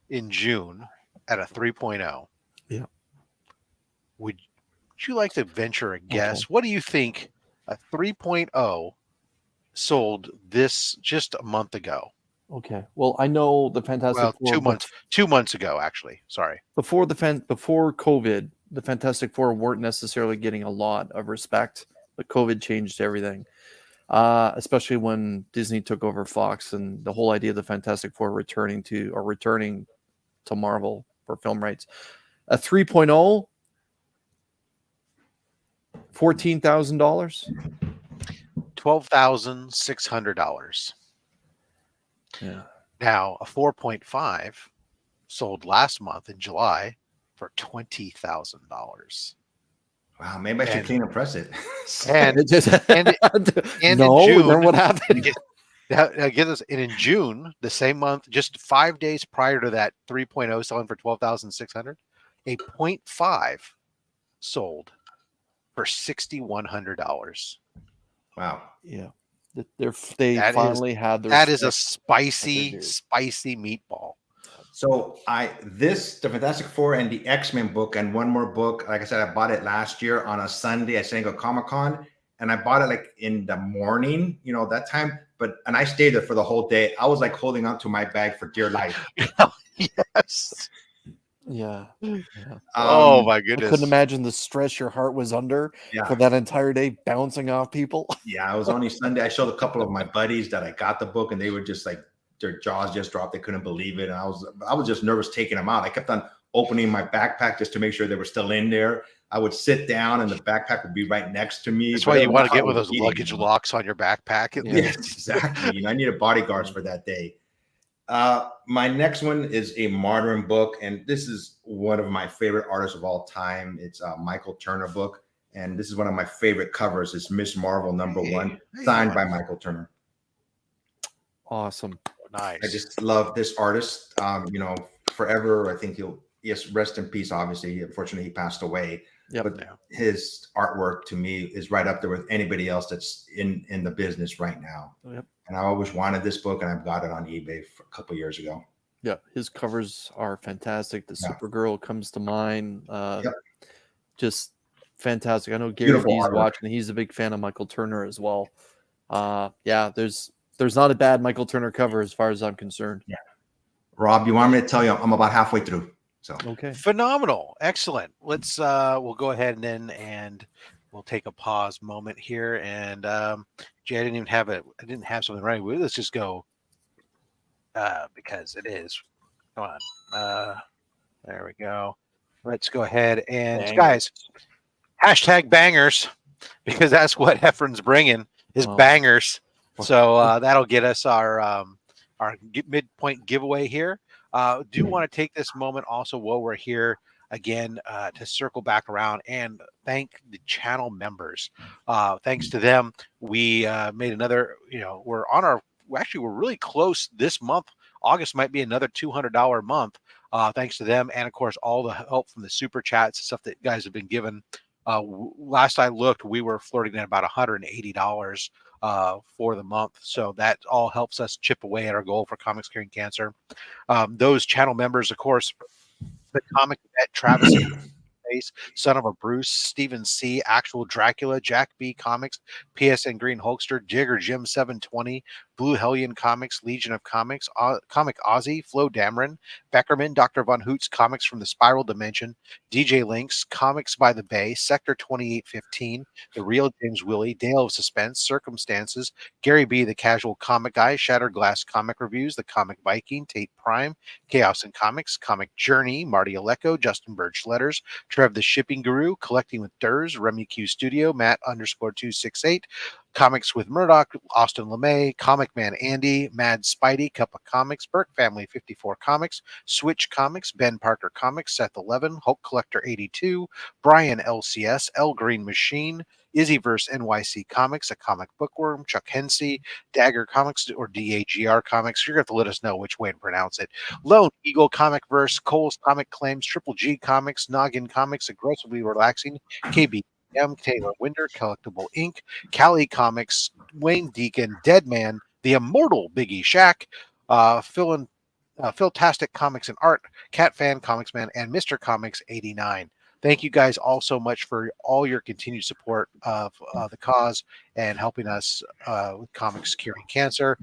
in June at a 3.0. Yeah. Would you like to venture a guess? What do you think a 3.0 sold this just a month ago? Okay. Well, I know the Fantastic Four. 2 months ago, actually. Sorry. Before COVID, the Fantastic Four weren't necessarily getting a lot of respect, but COVID changed everything. Especially when Disney took over Fox, and the whole idea of the Fantastic Four returning to Marvel for film rights. A 3.0, $14,000. $12,600. Yeah. Now a 4.5 sold last month in July for $20,000. Wow, maybe I should clean and press it. And no, in June, then what happened? Get this, and in June, the same month, just 5 days prior to that 3.0 selling for $12,600, a 0.5 sold for $6,100. Wow. Yeah. They finally had their. That is a spicy meatball. So the Fantastic Four and the X-Men book and one more book, like I said, I bought it last year on a Sunday at San Diego Comic-Con, and I bought it like in the morning, you know, that time. And I stayed there for the whole day. I was like holding on to my bag for dear life. Yes. Yeah. Oh my goodness. I couldn't imagine the stress your heart was under for that entire day, bouncing off people. Yeah, it was only Sunday. I showed a couple of my buddies that I got the book, and they were just like, their jaws just dropped. They couldn't believe it. And I was just nervous taking them out. I kept on opening my backpack just to make sure they were still in there. I would sit down and the backpack would be right next to me. That's why you want to get one of those luggage locks on your backpack. Yes, exactly. You know, I needed bodyguards for that day. My next one is a modern book, and this is one of my favorite artists of all time. It's a Michael Turner book, and this is one of my favorite covers. It's Miss Marvel #1, signed by Michael Turner. Awesome. Nice. I just love this artist. You know, forever. I think rest in peace. Obviously, unfortunately, he passed away. Yep. But his artwork to me is right up there with anybody else that's in the business right now. Yep. And I always wanted this book, and I've got it on eBay for a couple years ago. Yeah, his covers are fantastic. The Yeah. Supergirl comes to mind. Yep. Just fantastic. I know Gary Beautiful B's artwork. watching. He's a big fan of Michael Turner as well. Yeah, there's not a bad Michael Turner cover as far as I'm concerned. Yeah. Rob, you want me to tell you I'm about halfway through. So Okay. Phenomenal. Excellent. Let's we'll go ahead and we'll take a pause moment here. And Jay, I didn't have something ready. Let's just go because it is. Come on. There we go. Let's go ahead and guys, hashtag bangers, because that's what Heffron's bringing is bangers. So that'll get us our midpoint giveaway here. Do want to take this moment also while we're here again to circle back around and thank the channel members. Thanks to them, we made another. We're really close this month. August might be another $200 month. Thanks to them, and of course all the help from the super chats and stuff that you guys have been given. Last I looked, we were flirting at about $180 for the month, so that all helps us chip away at our goal for Comics Curing Cancer. Those channel members, of course, the comic vet Travis Son of a Bruce, Stephen C, Actual Dracula, Jack B Comics, PSN Green Hulkster, Jigger Jim 720, Blue Hellion Comics, Legion of Comics, Comic Ozzy, Flo Dameron, Beckerman, Dr. Von Hoots Comics from the Spiral Dimension, DJ Links, Comics by the Bay, Sector 2815, The Real James Willie, Dale of Suspense, Circumstances, Gary B, The Casual Comic Guy, Shattered Glass Comic Reviews, The Comic Viking, Tate Prime, Chaos and Comics, Comic Journey, Marty Aleko, Justin Birch Letters, Trev the Shipping Guru, Collecting with Durs, Remy Q Studio, Matt_268, Comics with Murdoch, Austin LeMay, Comic Man Andy, Mad Spidey, Cup of Comics, Burke Family 54 Comics, Switch Comics, Ben Parker Comics, Seth 11, Hulk Collector 82, Brian LCS, L Green Machine, Izzyverse NYC Comics, A Comic Bookworm, Chuck Hensey, Dagger Comics or DAGR Comics. You're going to have to let us know which way to pronounce it. Lone Eagle Comic Verse, Cole's Comic Claims, Triple G Comics, Noggin Comics, Aggressively Relaxing, KB Taylor Winder, Collectible Inc., Cali Comics, Wayne Deacon, Deadman, The Immortal Biggie Shack, Philtastic Comics and Art, Cat Fan Comics Man, and Mr. Comics 89. Thank you guys all so much for all your continued support of the cause and helping us with Comics Curing Cancer.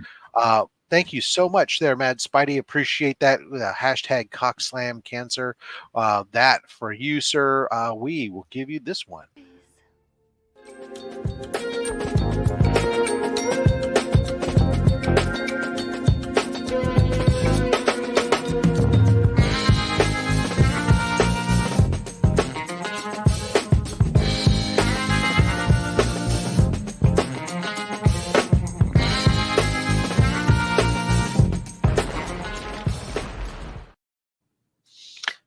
Thank you so much there, Mad Spidey. Appreciate that. Hashtag Cockslam Cancer. That for you, sir. We will give you this one.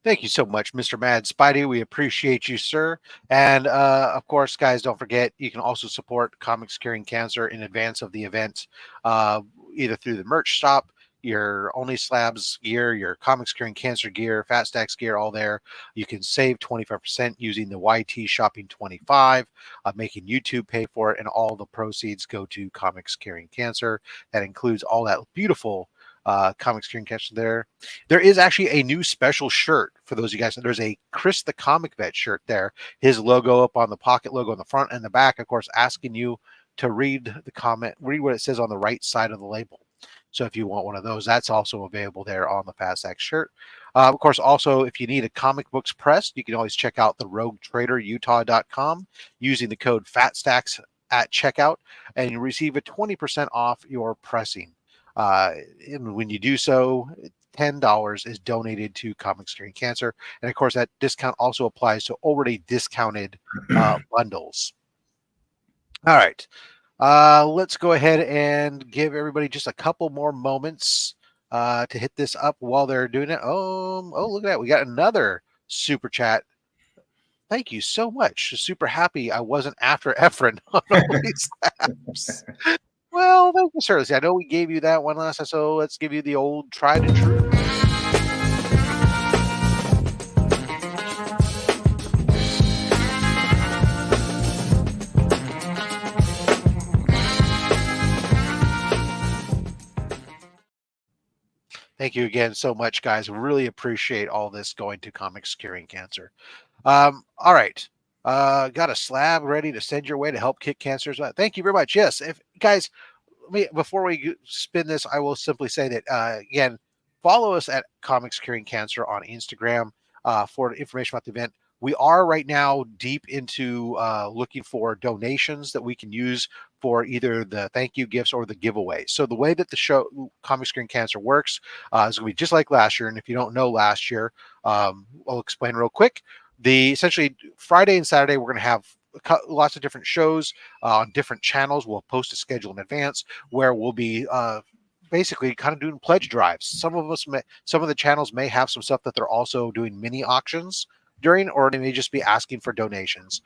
Thank you so much, Mr. Mad Spidey. We appreciate you, sir. And of course, guys, don't forget, you can also support Comics Curing Cancer in advance of the event, either through the merch shop, your OnlySlabs gear, your Comics Curing Cancer gear, Fat Stacks gear, all there. You can save 25% using the YT Shopping 25, making YouTube pay for it, and all the proceeds go to Comics Curing Cancer. That includes all that beautiful Comics Curing Cancer there. There is actually a new special shirt for those of you guys. There's a Chris the Comic Vet shirt there. His logo up on the pocket logo on the front and the back, of course, asking you to read what it says on the right side of the label. So if you want one of those, that's also available there on the Fast Act shirt. Of course, also, if you need a comic books pressed, you can always check out the roguetraderutah.com using the code FATSTACKS at checkout, and you receive a 20% off your pressing. And when you do so, $10 is donated to Comics Curing Cancer. And of course, that discount also applies to already discounted bundles. All right. Let's go ahead and give everybody just a couple more moments to hit this up while they're doing it. Oh, look at that. We got another super chat. Thank you so much. Super happy I wasn't after Heffron on OnlySlabs. Well, thank you, sir. I know we gave you that one last time, so let's give you the old tried and true. Thank you again so much, guys. Really appreciate all this going to Comics Curing Cancer. All right. Got a slab ready to send your way to help kick cancers. Thank you very much. Yes, if guys, before we spin this, I will simply say that again, follow us at Comics Curing Cancer on Instagram for information about the event. We are right now deep into looking for donations that we can use for either the thank you gifts or the giveaway. So the way that the show Comic Screen Cancer works is going to be just like last year. And if you don't know last year, I'll explain real quick. Essentially Friday and Saturday, we're going to have lots of different shows on different channels. We'll post a schedule in advance where we'll be basically kind of doing pledge drives. Some of the channels may have some stuff that they're also doing mini auctions during, or they may just be asking for donations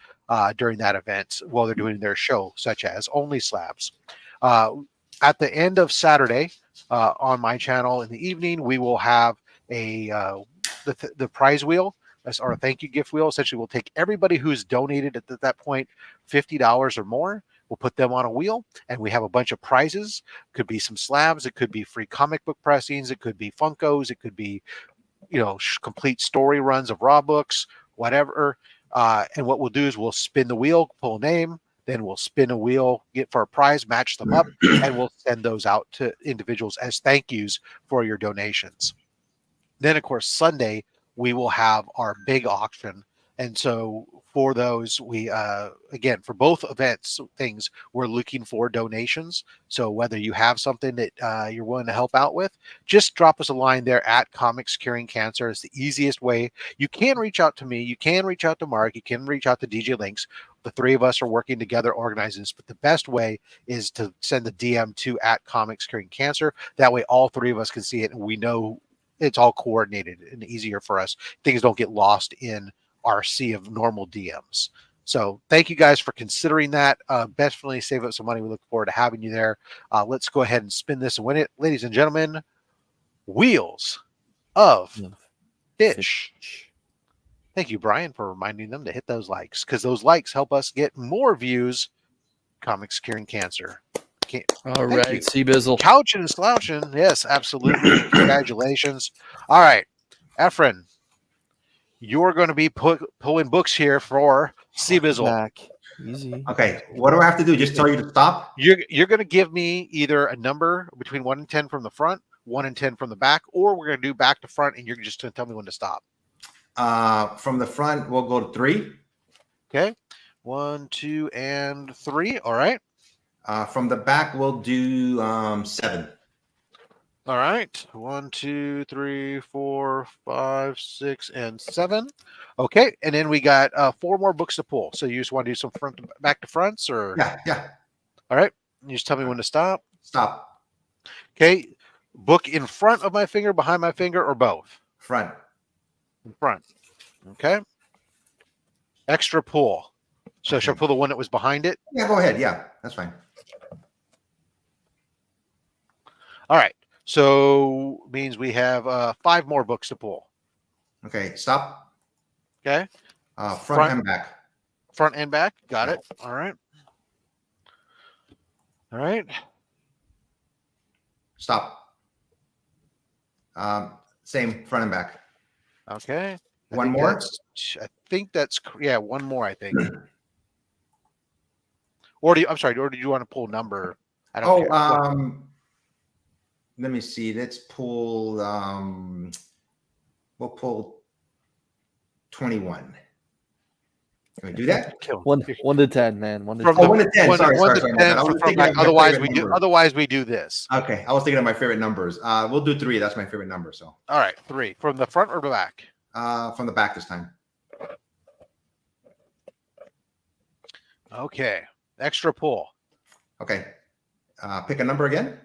during that event while they're doing their show, such as OnlySlabs. At the end of Saturday on my channel in the evening, we will have the prize wheel or a thank you gift wheel. Essentially, we'll take everybody who's donated at that point $50 or more. We'll put them on a wheel, and we have a bunch of prizes. It could be some slabs. It could be free comic book pressings. It could be Funkos. It could be complete story runs of raw books, whatever. And what we'll do is we'll spin the wheel, pull a name, then we'll spin a wheel, get for a prize, match them up, and we'll send those out to individuals as thank yous for your donations. Then, of course, Sunday, we will have our big auction. And so for those, we, again, for both events, things, we're looking for donations. So whether you have something that you're willing to help out with, just drop us a line there at Comics Curing Cancer. It's the easiest way. You can reach out to me. You can reach out to Mark. You can reach out to DJ Links. The three of us are working together organizing this, but the best way is to send the DM to at Comics Curing Cancer. That way all three of us can see it, and we know it's all coordinated and easier for us. Things don't get lost in our sea of normal DMs. So thank you guys for considering that. Definitely save up some money. We look forward to having you there. Let's go ahead and spin this and win it. Ladies and gentlemen, Wheels of Fish. Thank you, Brian, for reminding them to hit those likes, because those likes help us get more views. Comics Curing Cancer. All right, C-Bizzle. Couching and slouching. Yes, absolutely. Congratulations. All right, Efren, you're going to be pulling books here for C-Bizzle. Easy. Okay, what do I have to do? Just tell you to stop? You're going to give me either a number between 1 and 10 from the front, 1 and 10 from the back, or we're going to do back to front, and you're just going to tell me when to stop. From the front, we'll go to 3. Okay. 1, 2, and 3. All right. From the back, we'll do 7. All right. 1, 2, 3, 4, 5, 6, and 7. Okay. And then we got 4 more books to pull. So you just want to do some back to fronts, or? Yeah. All right. You just tell me when to stop. Stop. Okay. Book in front of my finger, behind my finger, or both? Front. In front. Okay. Extra pull. So should I pull the one that was behind it? Yeah, go ahead. Yeah, that's fine. All right. So means we have 5 more books to pull. Okay, stop. Okay. Front and back. Front and back. Got it. All right. All right. Stop. Same, front and back. Okay. One more? I think that's, yeah, one more, I think. Or do you, I'm sorry, or do you want to pull number? I don't care. Let me see. Let's pull, we'll pull 21. Can we do that? 1 to 10, man. 1 to 10. 1 to 10. Sorry. Otherwise, we do this. Okay. I was thinking of my favorite numbers. We'll do 3. That's my favorite number. So. All right. 3. From the front or the back? From the back this time. Okay. Extra pull. Okay. Pick a number again.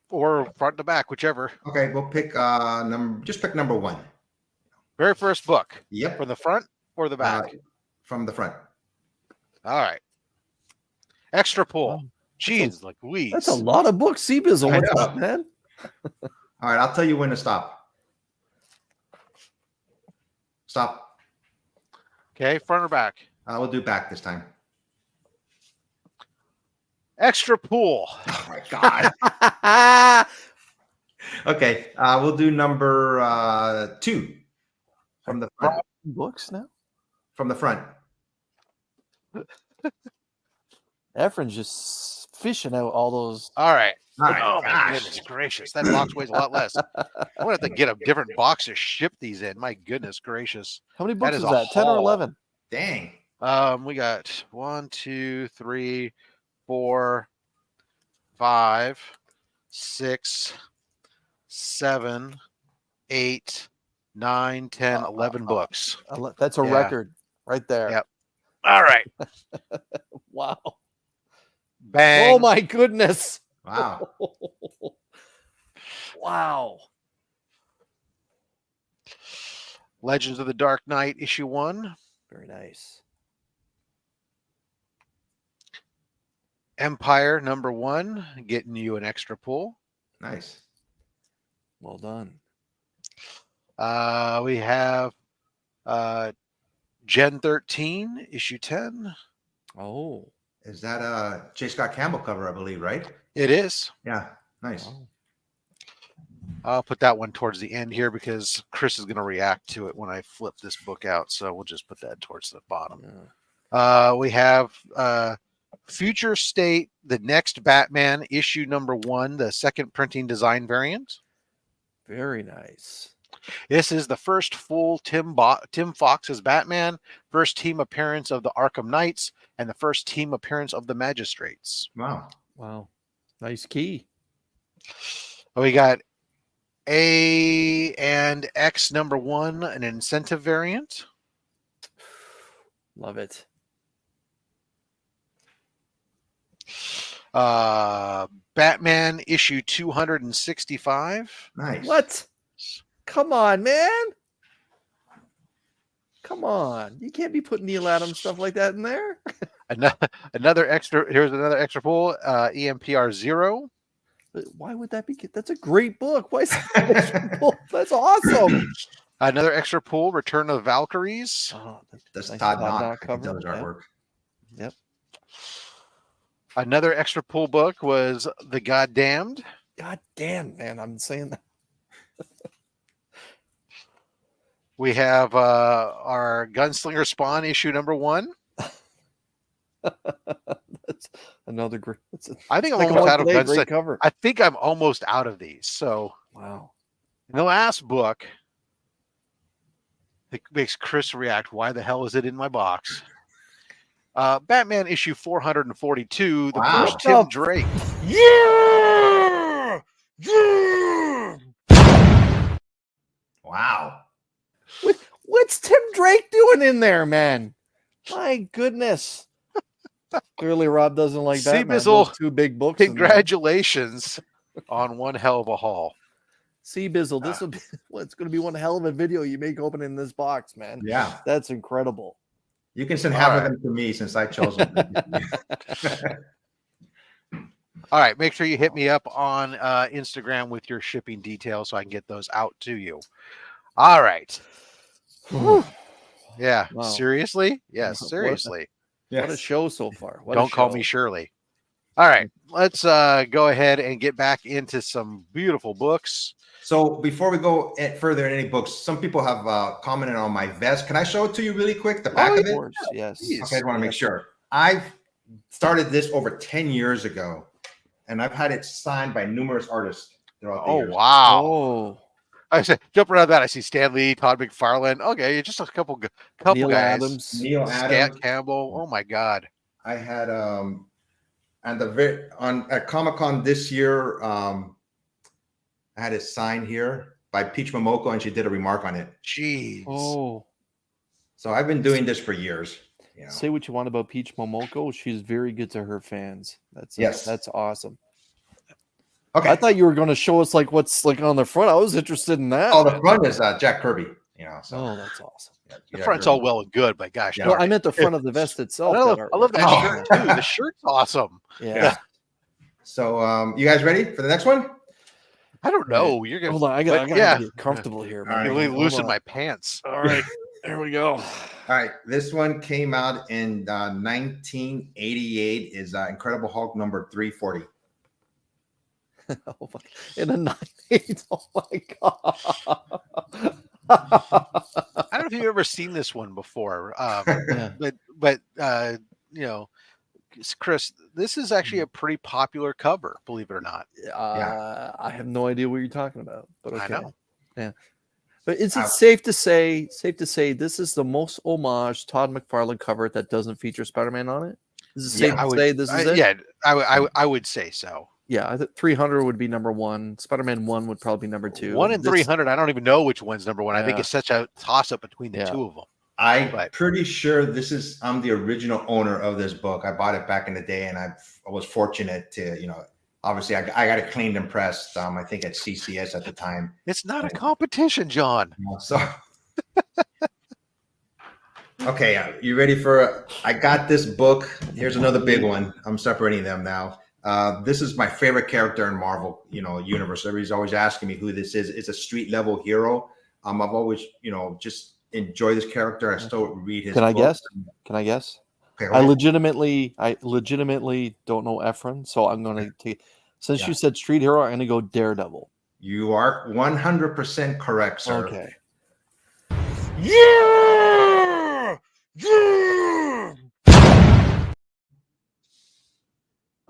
Or front to back, whichever. Okay. We'll pick just pick number 1. Very first book. Yep. From the front or the back? From the front. All right. Extra pull. Jeez, like weeds. That's a lot of books, C-Bizzle. What's up, man? All right. I'll tell you when to stop. Stop. Okay. Front or back? We'll do back this time. Extra pull. Oh my God. Okay, we'll do number 2 from the front. Books now. From the front. Efren's just fishing out all those. All right. All right. Oh my Gosh. goodness gracious, that box weighs a lot less. I'm gonna have to get a different box to ship these in. My goodness gracious. How many That books is is a that? 10 or haul. 11? Dang. We got 1, 2, 3, 4, 5, 6, 7, 8, 9, 10, 11 books. That's a Yeah. record right there. Yep. All right. Wow. Bang. Oh my goodness. Wow. Wow. Legends of the Dark Knight, issue 1. Very nice. Empire number 1, getting you an extra pull. Nice. Well done. We have Gen 13, issue 10. Oh. Is that a J. Scott Campbell cover, I believe, right? It is. Yeah. Nice. Wow. I'll put that one towards the end here because Chris is going to react to it when I flip this book out. So we'll just put that towards the bottom. Yeah. We have Future State, the next Batman, issue number 1, the second printing design variant. Very nice. This is the first full Tim Fox as Batman, first team appearance of the Arkham Knights, and the first team appearance of the Magistrates. Wow. Wow. Nice key. We got A and X number 1, an incentive variant. Love it. Batman issue 265. Nice. What? Come on, man. Come on. You can't be putting Neil Adams stuff like that in there. Another extra. Here's another extra pull. EMPR 0. Why would that be? That's a great book. Why is that an extra pull? That's awesome. Another extra pull. Return of the Valkyries. Oh, That's nice Todd Knock Knock cover. does artwork. Yep. Another extra pull book was The Goddamned. God damn, man. I'm saying that. We have our Gunslinger Spawn issue number 1. That's another great. I think I'm Like almost out of great Gunslinger. cover. I think I'm almost out of these. So Wow. in the last book, it makes Chris react. Why the hell is it in my box? Batman issue 442, the Wow. first Tim Drake. Yeah! Yeah! Wow. What's Tim Drake doing in there, man? My goodness. Clearly, Rob doesn't like See, Batman. Bizzle, Those 2 big books. in there. Congratulations on one hell of a haul. See, Bizzle, this will be. Well, it's going to be one hell of a video you make opening this box, man. Yeah. That's incredible. You can send All half right. of them to me since I chose them. All right, make sure you hit me up on Instagram with your shipping details so I can get those out to you. All right. Yeah, Wow. seriously? Yes, What a- seriously. What a show so far. What a Don't call show. me Shirley. All right, let's go ahead and get back into some beautiful books. So before we go further in any books, some people have commented on my vest. Can I show it to you really quick? The back Of of it? course, yes. Okay, I want to make sure. I've started this over 10 years ago, and I've had it signed by numerous artists throughout the Oh, years. wow. Oh, I said, jump around that. I see Stan Lee, Todd McFarlane. Okay, just a couple Neil guys. Adams. Neil Scat Adams. Campbell. Oh my God. I had at Comic-Con this year, I had it signed here by Peach Momoko, and she did a remark on it. Jeez. Oh. So I've been doing this for years. You know. Say what you want about Peach Momoko. She's very good to her fans. Yes. That's awesome. Okay. I thought you were going to show us like what's like on the front. I was interested in that. Oh, the front is Jack Kirby. You know. So Oh, that's awesome. The front's all well and good, but gosh, Yeah. Well, darn I it. meant the front of the vest itself. I love, that I love that Oh. shirt too. The shirt's awesome. Yeah. Yeah. So you guys ready for the next one? I don't know. You're gonna Hold on. I got to yeah. get comfortable here. All right. really Hold loosen on. my pants. All right. There we go. All right. This one came out in 1988. Is Incredible Hulk number 340. Oh my, in a 9/8. Oh my god. I don't know if you've ever seen this one before, Yeah. but you know, Chris, this is actually a pretty popular cover, believe it or not. I have no idea what you're talking about, but okay. I know. Yeah. But is it safe to say this is the most homage Todd McFarlane cover that doesn't feature Spider-Man on it? Is it safe to say this is it? Yeah, I would say so. Yeah, I think 300 would be number 1. Spider-Man 1 would probably be number 2. 1 and 300, I don't even know which one's number 1. I think it's such a toss-up between the two of them. I'm pretty sure I'm the original owner of this book. I bought it back in the day, and I was fortunate to, obviously I got it cleaned and pressed. I think at CCS at the time. It's not a competition, John. So, okay, you ready for? I got this book. Here's another big one. I'm separating them now. This is my favorite character in Marvel, universe. Everybody's always asking me who this is. It's a street level hero. I've always, just enjoy this character. I still read his. Can I guess? Okay, I legitimately don't know Efren, so I'm going to take. Since you said street hero, I'm going to go Daredevil. You are 100% correct, sir. Okay. Yeah! Yeah!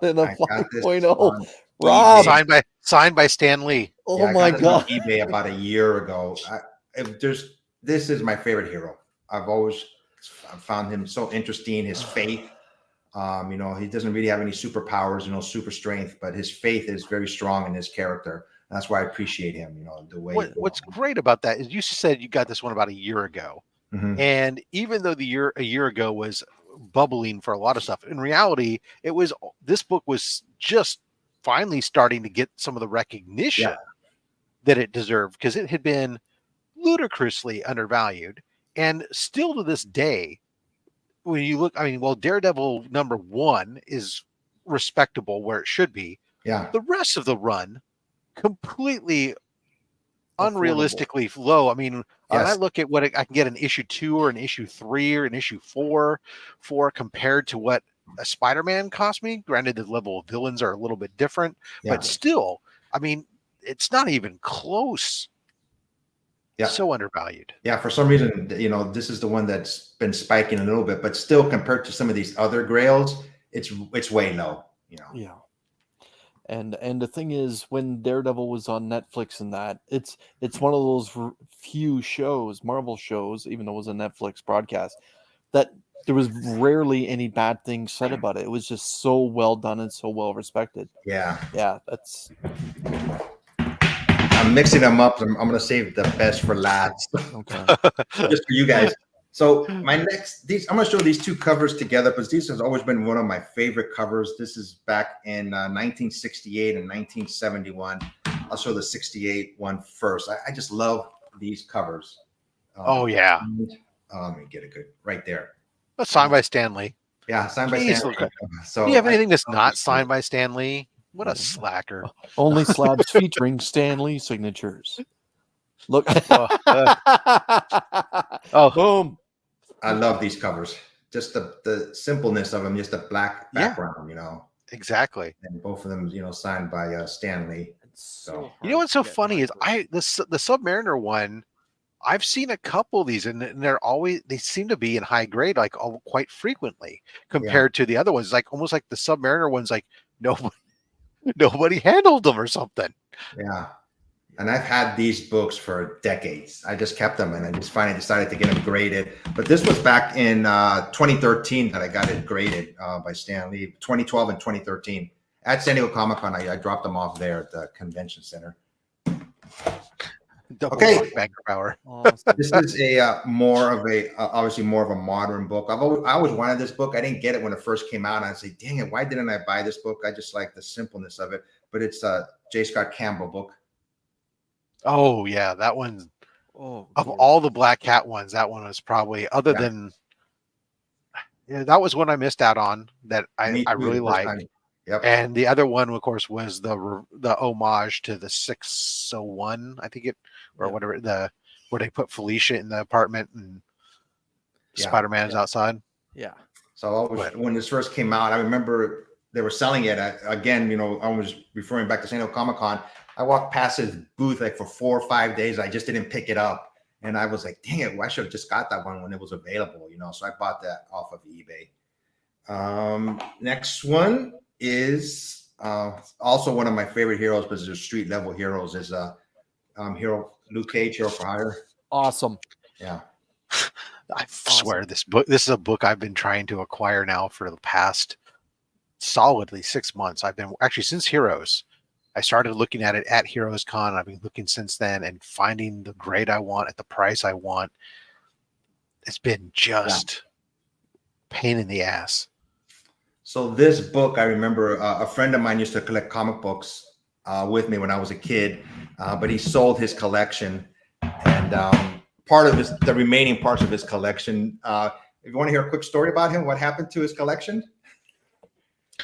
And a 5.0. Rob. Signed by Stan Lee. Oh my god. On eBay about a year ago. This is my favorite hero. I've always found him so interesting. His faith. He doesn't really have any superpowers, super strength, but his faith is very strong in his character. That's why I appreciate him. The way. What's great about that is you said you got this one about a year ago, and even though a year ago was bubbling for a lot of stuff, in reality, this book was just finally starting to get some of the recognition that it deserved, because it had been ludicrously undervalued, and still to this day, when you look, Daredevil #1 is respectable where it should be. Yeah. The rest of the run, completely unrealistically low. When I look at what I can get an issue 2 or an issue 3 or an issue 4 for compared to what a Spider-Man cost me, granted the level of villains are a little bit different, but still, it's not even close. Yeah. So undervalued. Yeah, for some reason, this is the one that's been spiking a little bit, but still compared to some of these other grails, it's way low, Yeah. And the thing is, when Daredevil was on Netflix and that, it's one of those few shows, Marvel shows, even though it was a Netflix broadcast, that there was rarely any bad things said about it. It was just so well done and so well respected. Yeah. Yeah, that's. I'm mixing them up. I'm going to save the best for last. Okay. Just for you guys. So I'm going to show these two covers together, because these has always been one of my favorite covers. This is back in 1968 and 1971. I'll show the 68 one first. I just love these covers. Oh yeah. Let me get it good right there. That's signed by Stan Lee. Yeah, signed by Stan Lee. So do you have anything that's not signed by Stan Lee? What a slacker. Only slabs featuring Stan Lee signatures. Look. Oh, boom. I love these covers. Just the simpleness of them, just a black background, Exactly. And both of them, signed by Stan Lee. So what's so funny is the Submariner one, I've seen a couple of these, and they seem to be in high grade, like quite frequently compared to the other ones. Like almost like the Submariner one's like nobody handled them or something. Yeah. And I've had these books for decades. I just kept them, and I just finally decided to get them graded. But this was back in 2013 that I got it graded by Stan Lee. 2012 and 2013 at San Diego Comic-Con. I dropped them off there at the convention center. Okay. Banker power. This is obviously more of a modern book. I always wanted this book. I didn't get it when it first came out. And I say, dang it, why didn't I buy this book? I just like the simpleness of it. But it's a J. Scott Campbell book. Oh yeah, that one. Of all the Black Cat ones, that one was probably, other than that was one I missed out on that I really liked. Yep. And the other one, of course, was the homage to the 601, I think whatever, where they put Felicia in the apartment and Spider-Man is outside. Yeah. So when this first came out, I remember they were selling it. Again, you know, I was referring back to San Diego Comic-Con. I walked past his booth like for 4 or 5 days. I just didn't pick it up. And I was like, dang it, well, I should have just got that one when it was available, you know. So I bought that off of eBay. Next one is also one of my favorite heroes, but they're street level heroes, is hero Luke Cage, Hero for Hire. Awesome. Yeah. I swear this is a book I've been trying to acquire now for the past solidly 6 months. I've been actually since Heroes. I started looking at it at Heroes Con. I've been looking since then and finding the grade I want at the price I want. It's been just pain in the ass. So this book, I remember a friend of mine used to collect comic books with me when I was a kid, but he sold his collection, and part of the remaining parts of his collection. If you want to hear a quick story about him, what happened to his collection?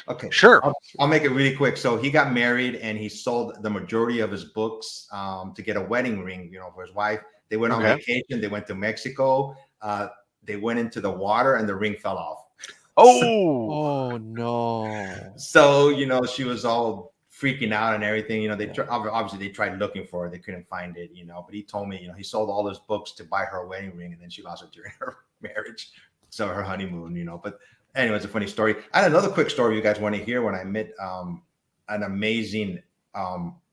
Okay, sure. I'll make it really quick. So he got married and he sold the majority of his books to get a wedding ring, you know, for his wife. They went on vacation. They went to Mexico. They went into the water and the ring fell off. Oh no. So, you know, she was all freaking out and everything. You know, obviously they tried looking for it. They couldn't find it, you know, but he told me, you know, he sold all his books to buy her a wedding ring, and then she lost it during her marriage. So her honeymoon, you know, but anyway, it's a funny story. I had another quick story you guys want to hear when I met an amazing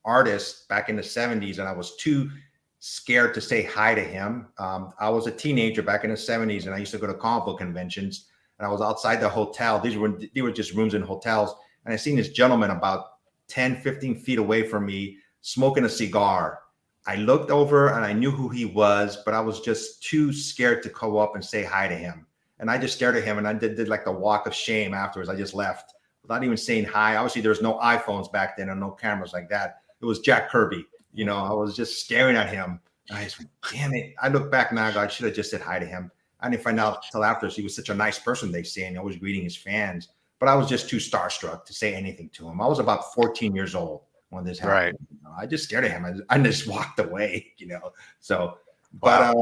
artist back in the 70s, and I was too scared to say hi to him. I was a teenager back in the 70s, and I used to go to comic book conventions, and I was outside the hotel. They were just rooms in hotels, and I seen this gentleman about 10, 15 feet away from me smoking a cigar. I looked over and I knew who he was, but I was just too scared to go up and say hi to him. And I just stared at him, and I did like the walk of shame afterwards. I just left without even saying hi. Obviously, there was no iPhones back then and no cameras like that. It was Jack Kirby. You know, I was just staring at him. And I just went, damn it. I look back now, I should have just said hi to him. I didn't find out till afterwards he was such a nice person, they say, and always greeting his fans. But I was just too starstruck to say anything to him. I was about 14 years old when this happened. Right. You know, I just stared at him. I just walked away, you know. So, but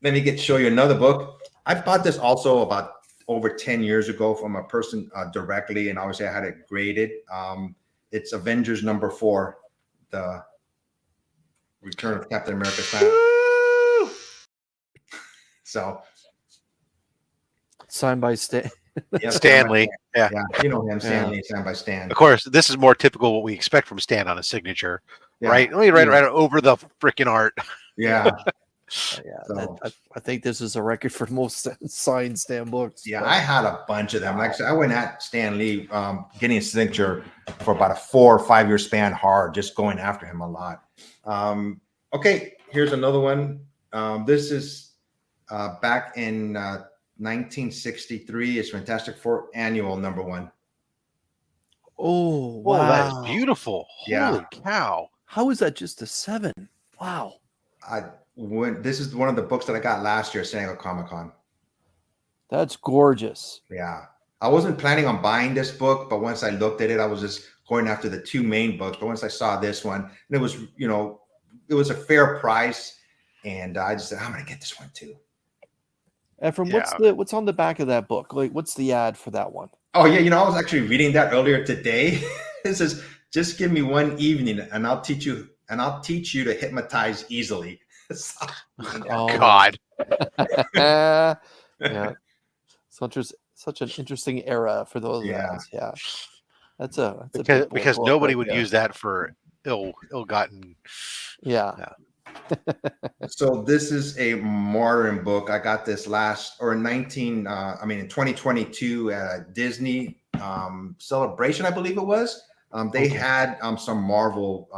let me show you another book. I bought this also about over 10 years ago from a person directly, and obviously I had it graded. It's Avengers #4, the Return of Captain America. So, signed by Stan. Yeah, Stanley. Yeah, you know him, Stanley, signed by Stan. Of course, this is more typical what we expect from Stan on a signature, right? Let me write right over the freaking art. Yeah. So, I think this is a record for most signed Stan books. Yeah, I had a bunch of them. Like I said, I went at Stan Lee getting a signature for about a 4 or 5 year span hard, just going after him a lot. Okay, here's another one. This is back in 1963. It's Fantastic Four Annual #1. Oh, wow. That's beautiful. Holy cow. How is that just a 7? Wow. This is one of the books that I got last year at San Diego Comic-Con. That's gorgeous. Yeah. I wasn't planning on buying this book, but once I looked at it, I was just going after the 2 main books. But once I saw this one, and it was, you know, it was a fair price, and I just said, I'm going to get this one too. Ephraim, what's on the back of that book? Like, what's the ad for that one? Oh yeah, you know, I was actually reading that earlier today. It says, "Just give me one evening, and I'll teach you to hypnotize easily." Oh God. Yeah. Such an interesting era for those ads. Yeah. That's because nobody would use that for ill-gotten. Yeah. So this is a modern book. I got this in 2022 at a Disney celebration, I believe it was. They had some Marvel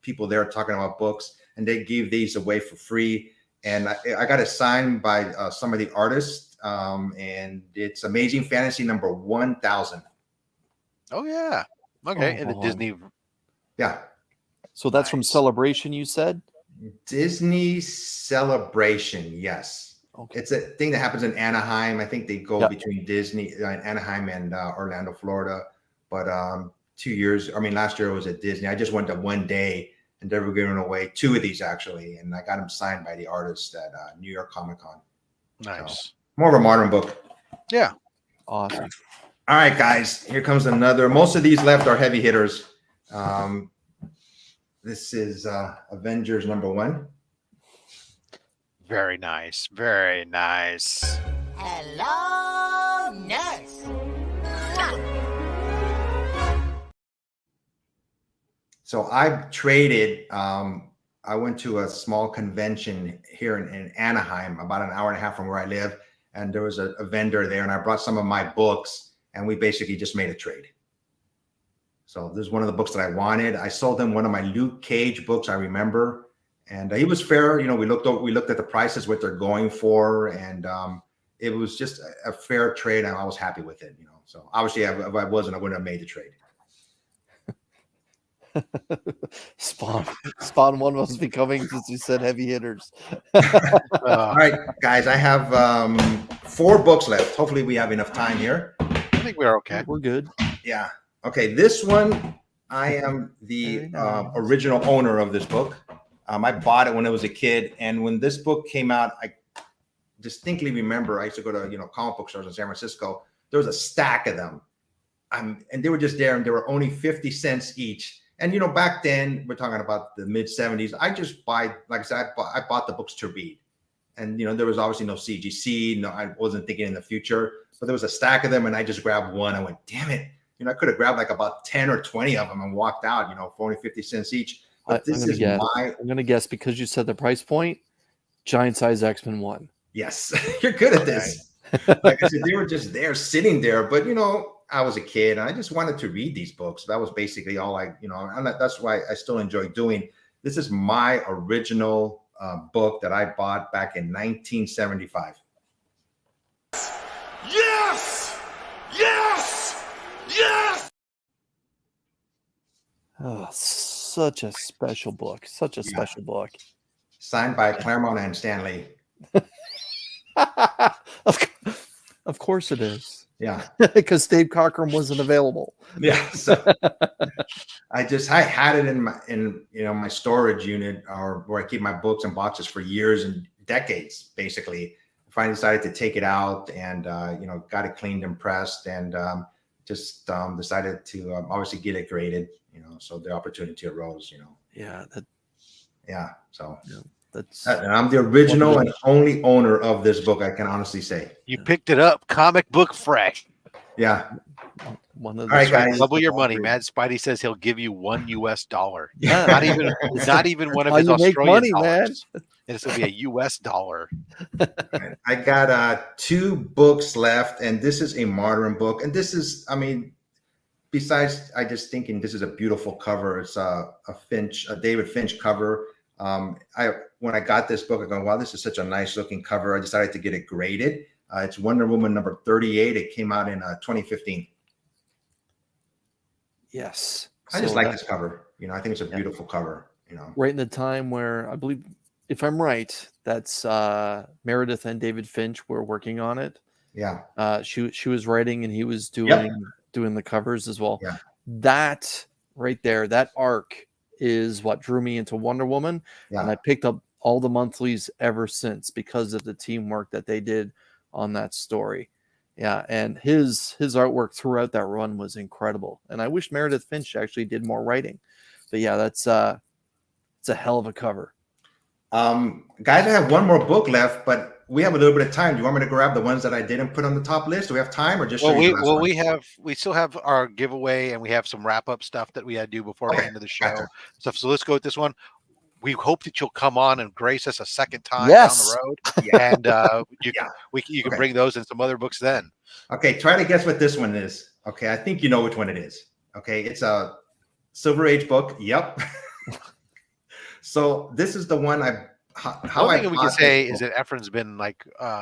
people there talking about books, and they gave these away for free. And I got it signed by some of the artists, and it's Amazing Fantasy #1000. Oh yeah. Okay. And the Disney. Yeah. So that's from Celebration, you said? Disney Celebration, yes. Okay. It's a thing that happens in Anaheim. I think they go between Disney, Anaheim and Orlando, Florida. But last year it was at Disney. I just went to one day, and they were giving away 2 of these actually, and I got them signed by the artists at New York Comic Con. Nice. So, more of a modern book. Yeah. Awesome. All right, guys, here comes another. Most of these left are heavy hitters. This is Avengers #1. Very nice. Very nice. Hello, nurse. So I've traded. I went to a small convention here in Anaheim, about an hour and a half from where I live, and there was a vendor there, and I brought some of my books, and we basically just made a trade. So this is one of the books that I wanted. I sold him one of my Luke Cage books, I remember, and he was fair. You know, we looked at the prices, what they're going for, and it was just a fair trade, and I was happy with it. You know, so obviously, if I wasn't, I wouldn't have made the trade. Spawn 1 must be coming since you said heavy hitters. All right, guys, I have 4 books left. Hopefully, we have enough time here. I think we're okay. We're good. Yeah. Okay. This one, I am the original owner of this book. I bought it when I was a kid, and when this book came out, I distinctly remember I used to go to comic book stores in San Francisco. There was a stack of them, and they were just there, and they were only 50 cents each. And back then, we're talking about the mid 70s. I just like I said, I bought the books to read, and there was obviously no CGC. No, I wasn't thinking in the future, but there was a stack of them, and I just grabbed one. I went, damn it, I could have grabbed like about 10 or 20 of them and walked out, for only 50 cents each. But I'm gonna guess because you said the price point, giant size X-Men 1. Yes, you're good at this. Like I said, they were just there, sitting there, but I was a kid and I just wanted to read these books. That was basically all and that's why I still enjoy doing. This is my original book that I bought back in 1975. Yes! Yes! Yes! Oh, such a special book. Such a special book. Signed by Claremont and Stanley. Of course it is. Yeah, because Dave Cockrum wasn't available. Yeah, so I had it in my storage unit, or where I keep my books and boxes for years and decades. Basically, I finally decided to take it out and got it cleaned and pressed, and just decided to obviously get it graded. So the opportunity arose. Yeah. So. Yeah. And I'm the original and only owner of this book, I can honestly say. You picked it up, comic book fresh. Yeah. All right, guys. Double your money. Mad Spidey says he'll give you $1 US. Yeah. Not even one of his Australian dollars. This will be a US dollar. I got 2 books left, and this is a modern book. And this is, besides, I just thinking this is a beautiful cover. It's a David Finch cover. When I got this book, I go, wow, this is such a nice looking cover. I decided to get it graded. It's Wonder Woman number 38. It came out in 2015. Yes. I just like this cover. I think it's a beautiful cover. Right in the time where I believe, if I'm right, that's Meredith and David Finch were working on it. Yeah. She was writing and he was doing the covers as well. Yeah. That right there, that arc is what drew me into Wonder Woman. Yeah. And I picked up all the monthlies ever since because of the teamwork that they did on that story. Yeah, and his artwork throughout that run was incredible. And I wish Meredith Finch actually did more writing. But yeah, it's a hell of a cover. Guys, I have one more book left, but we have a little bit of time. Do you want me to grab the ones that I didn't put on the top list? Do we have time, or just we still have our giveaway, and we have some wrap up stuff that we had to do before the end of the show. Gotcha. So let's go with this one. We hope that you'll come on and grace us a second time Yes. down the road, and you can bring those and some other books then. Okay, try to guess what this one is. Okay, I think you know which one it is. Okay, it's a Silver Age book. Yep. So this is the one One thing we can say is that Efren's been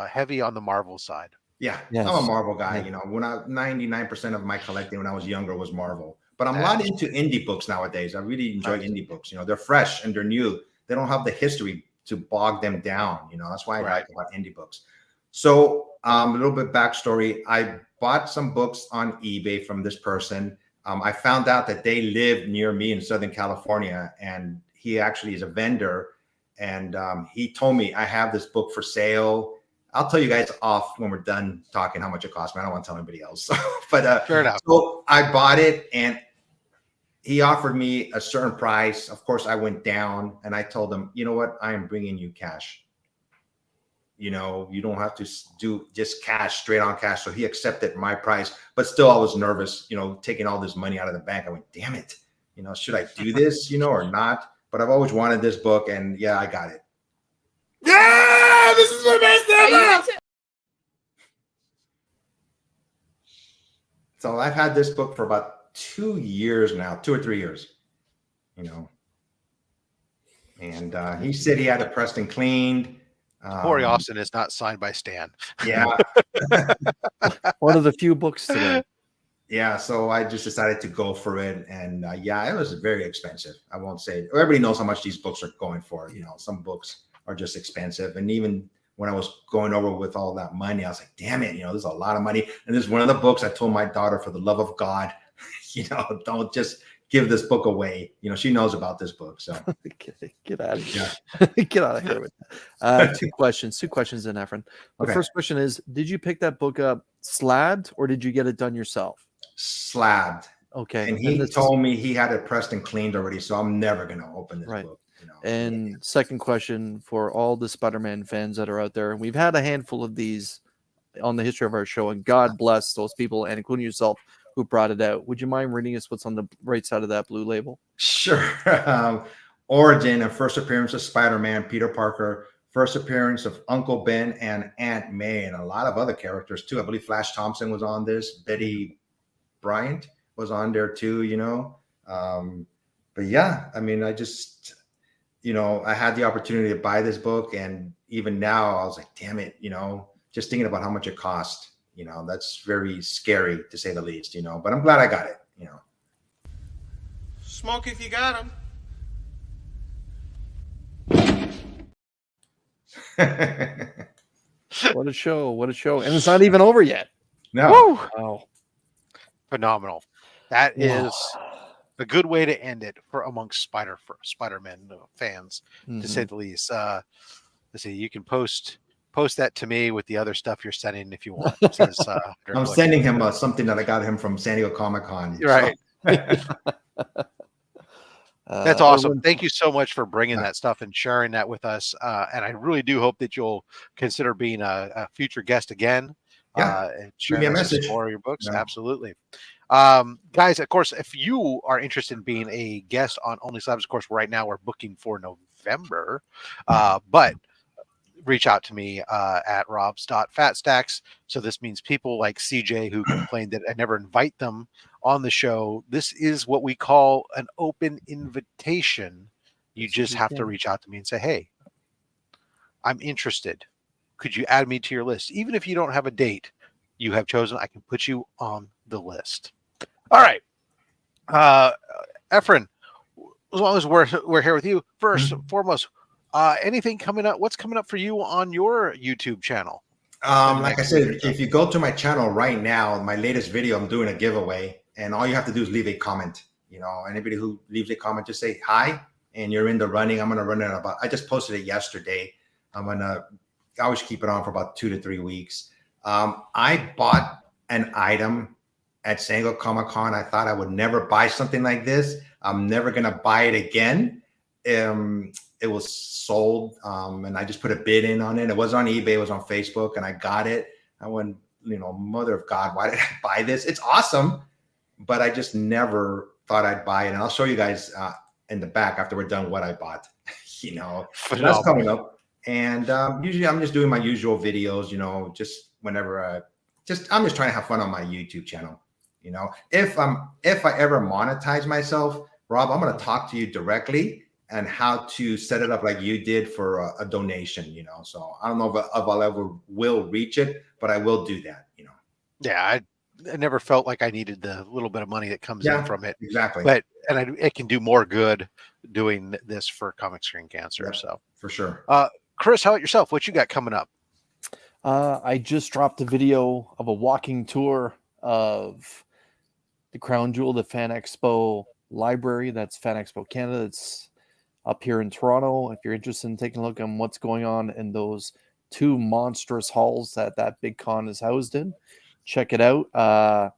heavy on the Marvel side. Yeah, Yes. I'm a Marvel guy. When 99% of my collecting when I was younger was Marvel. But I'm a lot into indie books nowadays. I really enjoy indie books. They're fresh and they're new. They don't have the history to bog them down. That's why I like about indie books. So a little bit backstory. I bought some books on eBay from this person. I found out that they live near me in Southern California, and he actually is a vendor. And he told me, I have this book for sale. I'll tell you guys off when we're done talking how much it cost me. I don't want to tell anybody else. But Fair enough. so I bought it, and he offered me a certain price. Of course, I went down, and I told him, you know what? I am bringing you cash. You know, you don't have to do just cash, straight on cash. So he accepted my price, but still I was nervous, you know, taking all this money out of the bank. I went, damn it. You know, should I do this, you know, or not? But I've always wanted this book, and yeah, I got it. Yeah, this is my best ever. So I've had this book for about 2 years now, 2 or 3 years, you know. And he said he had it pressed and cleaned. Corey Austin is not signed by Stan. Yeah. One of the few books today. Yeah, so I just decided to go for it, and yeah, it was very expensive. I won't say everybody knows how much these books are going for. You know, some books are just expensive, and even when I was going over with all that money, I was like, "Damn it, you know, there's a lot of money." And this is one of the books I told my daughter, for the love of God, you know, don't just give this book away. You know, she knows about this book, so get out of here. Yeah. Get out of here with that. Two questions in Efren. The Okay. first question is, did you pick that book up slabbed or did you get it done yourself? Slabbed. Okay. And he told me he had it pressed and cleaned already, so I'm never gonna open this book. You know? And second question for all the Spider-Man fans that are out there, we've had a handful of these on the history of our show, and God bless those people, and including yourself, who brought it out. Would you mind reading us what's on the right side of that blue label? Sure. Origin and first appearance of Spider-Man, Peter Parker, first appearance of Uncle Ben and Aunt May, and a lot of other characters too. I believe Flash Thompson was on this. Betty Bryant was on there too, you know. But yeah, I mean, I just, you know, I had the opportunity to buy this book, and even now I was like, damn it, you know, just thinking about how much it cost. You know, that's very scary to say the least, you know, but I'm glad I got it, you know. Smoke if you got him. What a show. What a show. And it's not even over yet. No. Woo! Wow. Phenomenal. That is a good way to end it for amongst Spider-Man fans, to say the least. Let's see, you can post that to me with the other stuff you're sending if you want. Says, I'm sending him something that I got him from San Diego Comic-Con. Right. So. That's awesome. Thank you so much for bringing that stuff and sharing that with us. And I really do hope that you'll consider being a future guest again. Yeah. And Shoot me a message. For your books. Yeah. Absolutely. Guys, of course, if you are interested in being a guest on OnlySlabs, of course, right now we're booking for November. But reach out to me at robs.fatstacks. So this means people like CJ who complained that I never invite them on the show. This is what we call an open invitation. You just have to reach out to me and say, hey, I'm interested. Could you add me to your list? Even if you don't have a date you have chosen, I can put you on the list. All right. Efren, as long as we're here with you, first and foremost, anything coming up? What's coming up for you on your YouTube channel? Like I said, if you go to my channel right now, my latest video, I'm doing a giveaway, and all you have to do is leave a comment. You know, anybody who leaves a comment, just say hi, and you're in the running. I'm gonna run it about. I just posted it yesterday. I always keep it on for about 2 to 3 weeks. I bought an item at San Diego Comic-Con. I thought I would never buy something like this. I'm never gonna buy it again. It was sold, and I just put a bid in on it. It was on eBay, it was on Facebook, and I got it. I went, you know, mother of God, why did I buy this? It's awesome, but I just never thought I'd buy it. And I'll show you guys in the back after we're done what I bought. You know, that's coming up. And usually I'm just doing my usual videos, you know, just whenever I'm just trying to have fun on my YouTube channel. You know, if I ever monetize myself, Rob, I'm going to talk to you directly and how to set it up like you did for a donation, you know. So I don't know if I'll ever will reach it, but I will do that, you know. Yeah, I never felt like I needed the little bit of money that comes in from it. Exactly. But it can do more good doing this for Comic Screen Cancer. Yeah, so for sure. Chris, how about yourself? What you got coming up? I just dropped a video of a walking tour of the Crown Jewel, the Fan Expo library. That's Fan Expo Canada. It's up here in Toronto. If you're interested in taking a look on what's going on in those 2 monstrous halls that big con is housed in. Check it out.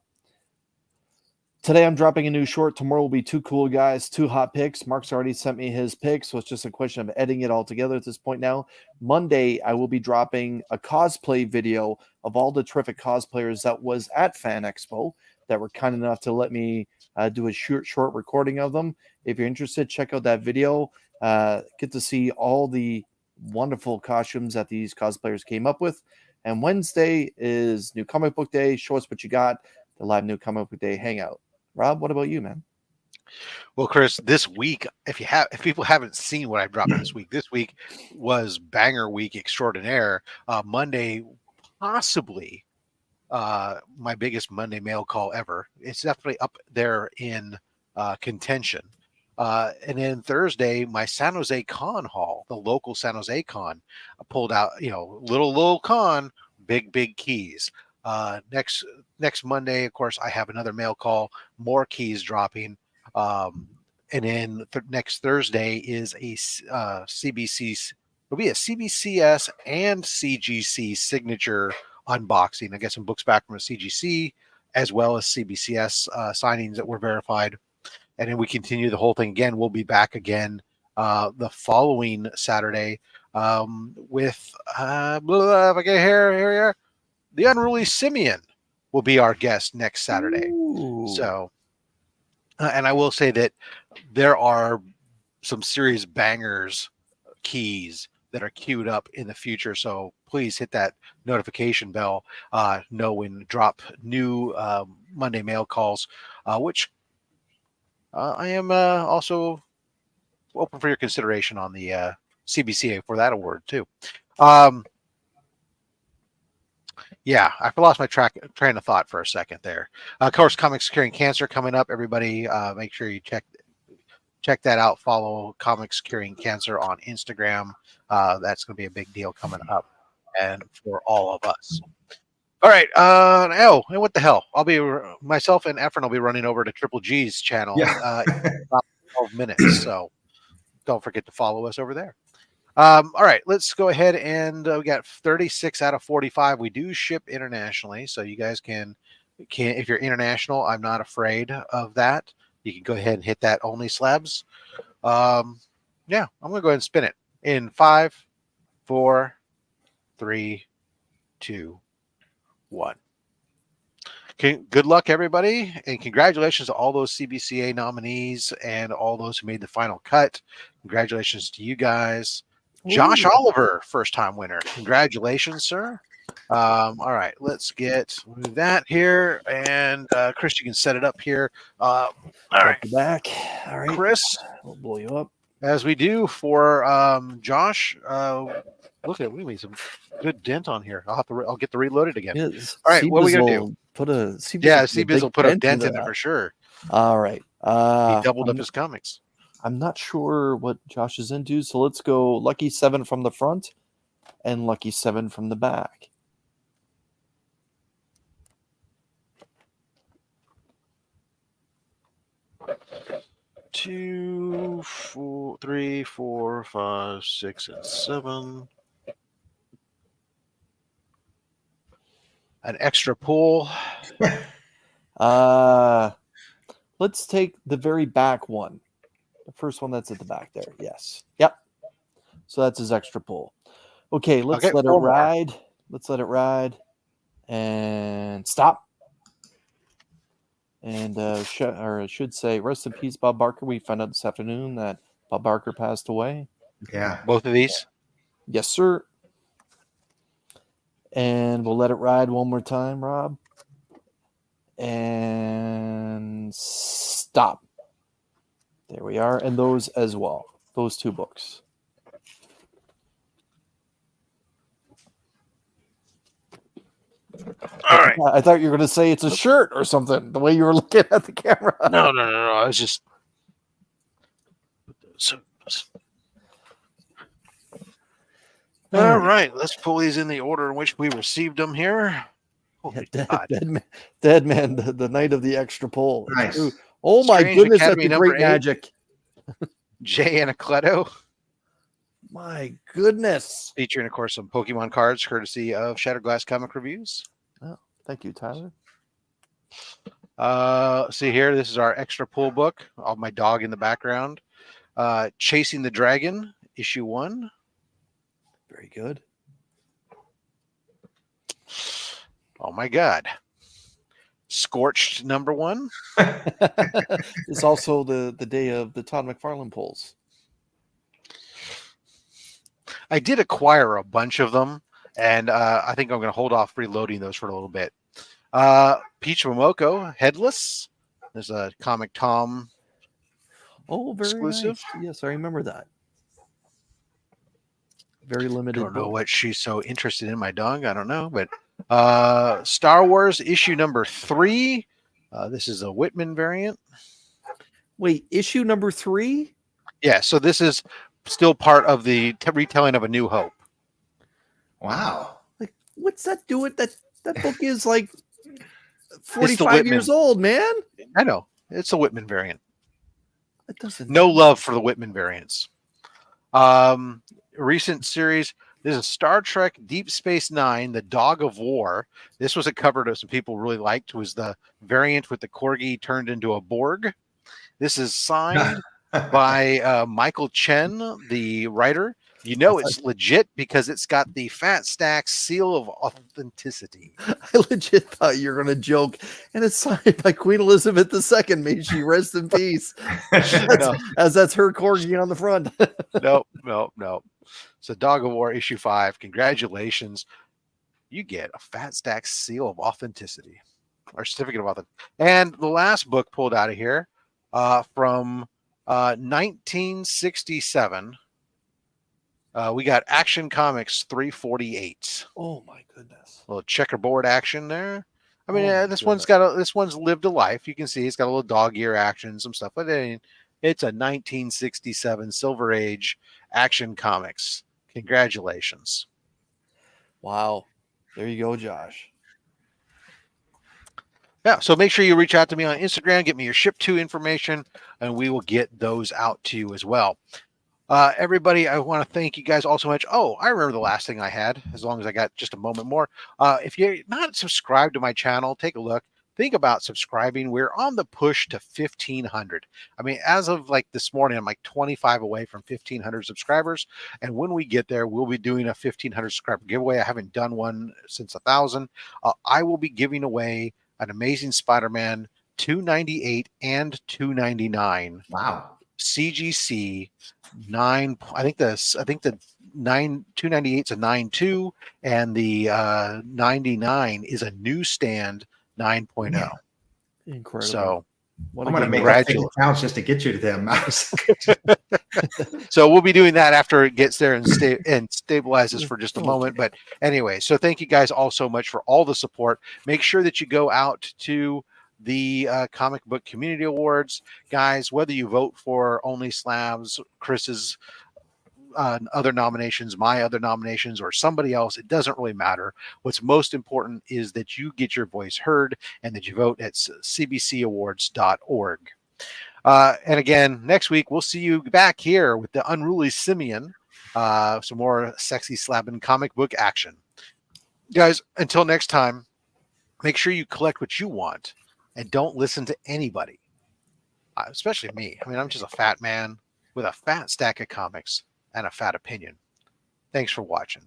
Today I'm dropping a new short. Tomorrow will be 2 cool guys, 2 hot picks. Mark's already sent me his picks, so it's just a question of editing it all together at this point now. Monday, I will be dropping a cosplay video of all the terrific cosplayers that was at Fan Expo that were kind enough to let me do a short recording of them. If you're interested, check out that video. Get to see all the wonderful costumes that these cosplayers came up with. And Wednesday is New Comic Book Day. Show us what you got. The live New Comic Book Day hangout. Rob, what about you, man? Well, Chris, this week, if people haven't seen what I dropped this week was Banger Week Extraordinaire. Monday, possibly my biggest Monday mail call ever. It's definitely up there in contention. And then Thursday, my San Jose Con haul, the local San Jose Con, pulled out, little con, big keys. Next Monday, of course, I have another mail call, more keys dropping. And then next Thursday is a CBC. It'll be a CBCS and CGC signature unboxing. I get some books back from a CGC as well as CBCS signings that were verified. And then we continue the whole thing again. We'll be back again the following Saturday with if I get here we are. The Unruly Simeon will be our guest next Saturday. Ooh. So, and I will say that there are some serious bangers keys that are queued up in the future. So please hit that notification bell. Know when to drop new Monday mail calls, which I am also open for your consideration on the CBCA for that award too. Yeah, I lost my train of thought for a second there. Of course, Comics Curing Cancer coming up. Everybody, make sure you check that out. Follow Comics Curing Cancer on Instagram. That's going to be a big deal coming up, and for all of us. All right. And what the hell? I'll be myself and Efren will be running over to Triple G's channel in about 12 minutes. So don't forget to follow us over there. All right, let's go ahead and we got 36 out of 45. We do ship internationally, so you guys can if you're international, I'm not afraid of that. You can go ahead and hit that OnlySlabs. Yeah, I'm gonna go ahead and spin it in 5, 4, 3, 2, 1. Okay, good luck, everybody, and congratulations to all those CBCA nominees and all those who made the final cut. Congratulations to you guys. Josh Oliver, first-time winner. Congratulations, sir. All right, let's get that here. And Chris, you can set it up here. All right. Back. All right. Chris, we'll blow you up. As we do for Josh, look at we made some good dent on here. I'll get the reloaded again. Yes. All right, what are we gonna do? Put a CBiz will put a dent in it for sure. All right. He doubled up his comics. I'm not sure what Josh is into, so let's go lucky 7 from the front and lucky 7 from the back. Two, 4, 3, 4, 5, 6, and 7. An extra pull. Let's take the very back one. The first one that's at the back there. Yes. Yep. So that's his extra pull. Okay, let's let it ride. Let's let it ride. And stop. And I should say, rest in peace, Bob Barker. We found out this afternoon that Bob Barker passed away. Yeah. Both of these? Yes, sir. And we'll let it ride one more time, Rob. And stop. There we are. And those as well. Those 2 books. All right. I thought you were going to say it's a shirt or something, the way you were looking at the camera. No. I was just... All right. Let's pull these in the order in which we received them here. Dead man, the night of the extra pull. Nice. Oh my Strange goodness, Academy that's a great #8. magic. Jay Anacleto. My goodness. Featuring, of course, some Pokemon cards courtesy of Shatterglass Comic Reviews. Oh, thank you, Tyler. See here, this is our extra pull book. All my dog in the background. Chasing the Dragon, issue 1. Very good. Oh my God. Scorched number 1. It's also the day of the Todd McFarlane polls. I did acquire a bunch of them, and I think I'm going to hold off reloading those for a little bit. Peach Momoko, Headless. There's a Comic Tom very exclusive. Nice. Yes, I remember that. Very limited. Don't know what she's so interested in, my dog. I don't know, but Star Wars issue number 3. This is a Whitman variant. Wait, issue number 3? Yeah, so this is still part of the retelling of A New Hope. Wow. Like, what's that doing? That book is like 45 years old, man. I know. It's a Whitman variant. It doesn't. No love for the Whitman variants. Recent series. This is Star Trek Deep Space Nine, The Dog of War. This was a cover that some people really liked. Was the variant with the corgi turned into a Borg. This is signed by Michael Chen, the writer. You know it's legit because it's got the Fat Stack seal of authenticity. I legit thought you were going to joke. And it's signed by Queen Elizabeth II. May she rest in peace. As that's her corgi on the front. No. So Dog of War issue 5. Congratulations. You get a Fat Stack seal of authenticity. Or certificate of authenticity. And the last book pulled out of here from 1967. We got Action Comics 348. Oh my goodness! A little checkerboard action there. I mean, this one's lived a life. You can see it's got a little dog ear action, some stuff, but it's a 1967 Silver Age Action Comics. Congratulations! Wow, there you go, Josh. Yeah, so make sure you reach out to me on Instagram, get me your ship to information, and we will get those out to you as well. Everybody, I want to thank you guys all so much. Oh, I remember the last thing I had, as long as I got just a moment more. If you're not subscribed to my channel, take a look. Think about subscribing. We're on the push to 1,500. I mean, as of like this morning, I'm like 25 away from 1,500 subscribers. And when we get there, we'll be doing a 1,500 subscriber giveaway. I haven't done one since 1,000. I will be giving away an Amazing Spider-Man 298 and 299. Wow. CGC 9. I think the 298 is a 9.2 and the 99 is a newsstand 9.0. Yeah. Incredible. So I'm going to make up fake accounts just to get you to them. So we'll be doing that after it gets there and stabilizes for just a moment. But anyway, so thank you guys all so much for all the support. Make sure that you go out to the Comic Book Community Awards, guys. Whether you vote for OnlySlabs, Chris's other nominations, my other nominations, or somebody else, it doesn't really matter. What's most important is that you get your voice heard and that you vote at cbcawards.org. And again, next week we'll see you back here with the Unruly Simeon, some more sexy slabbing comic book action, guys. Until next time, make sure you collect what you want. And don't listen to anybody, especially me. I mean, I'm just a fat man with a fat stack of comics and a fat opinion. Thanks for watching.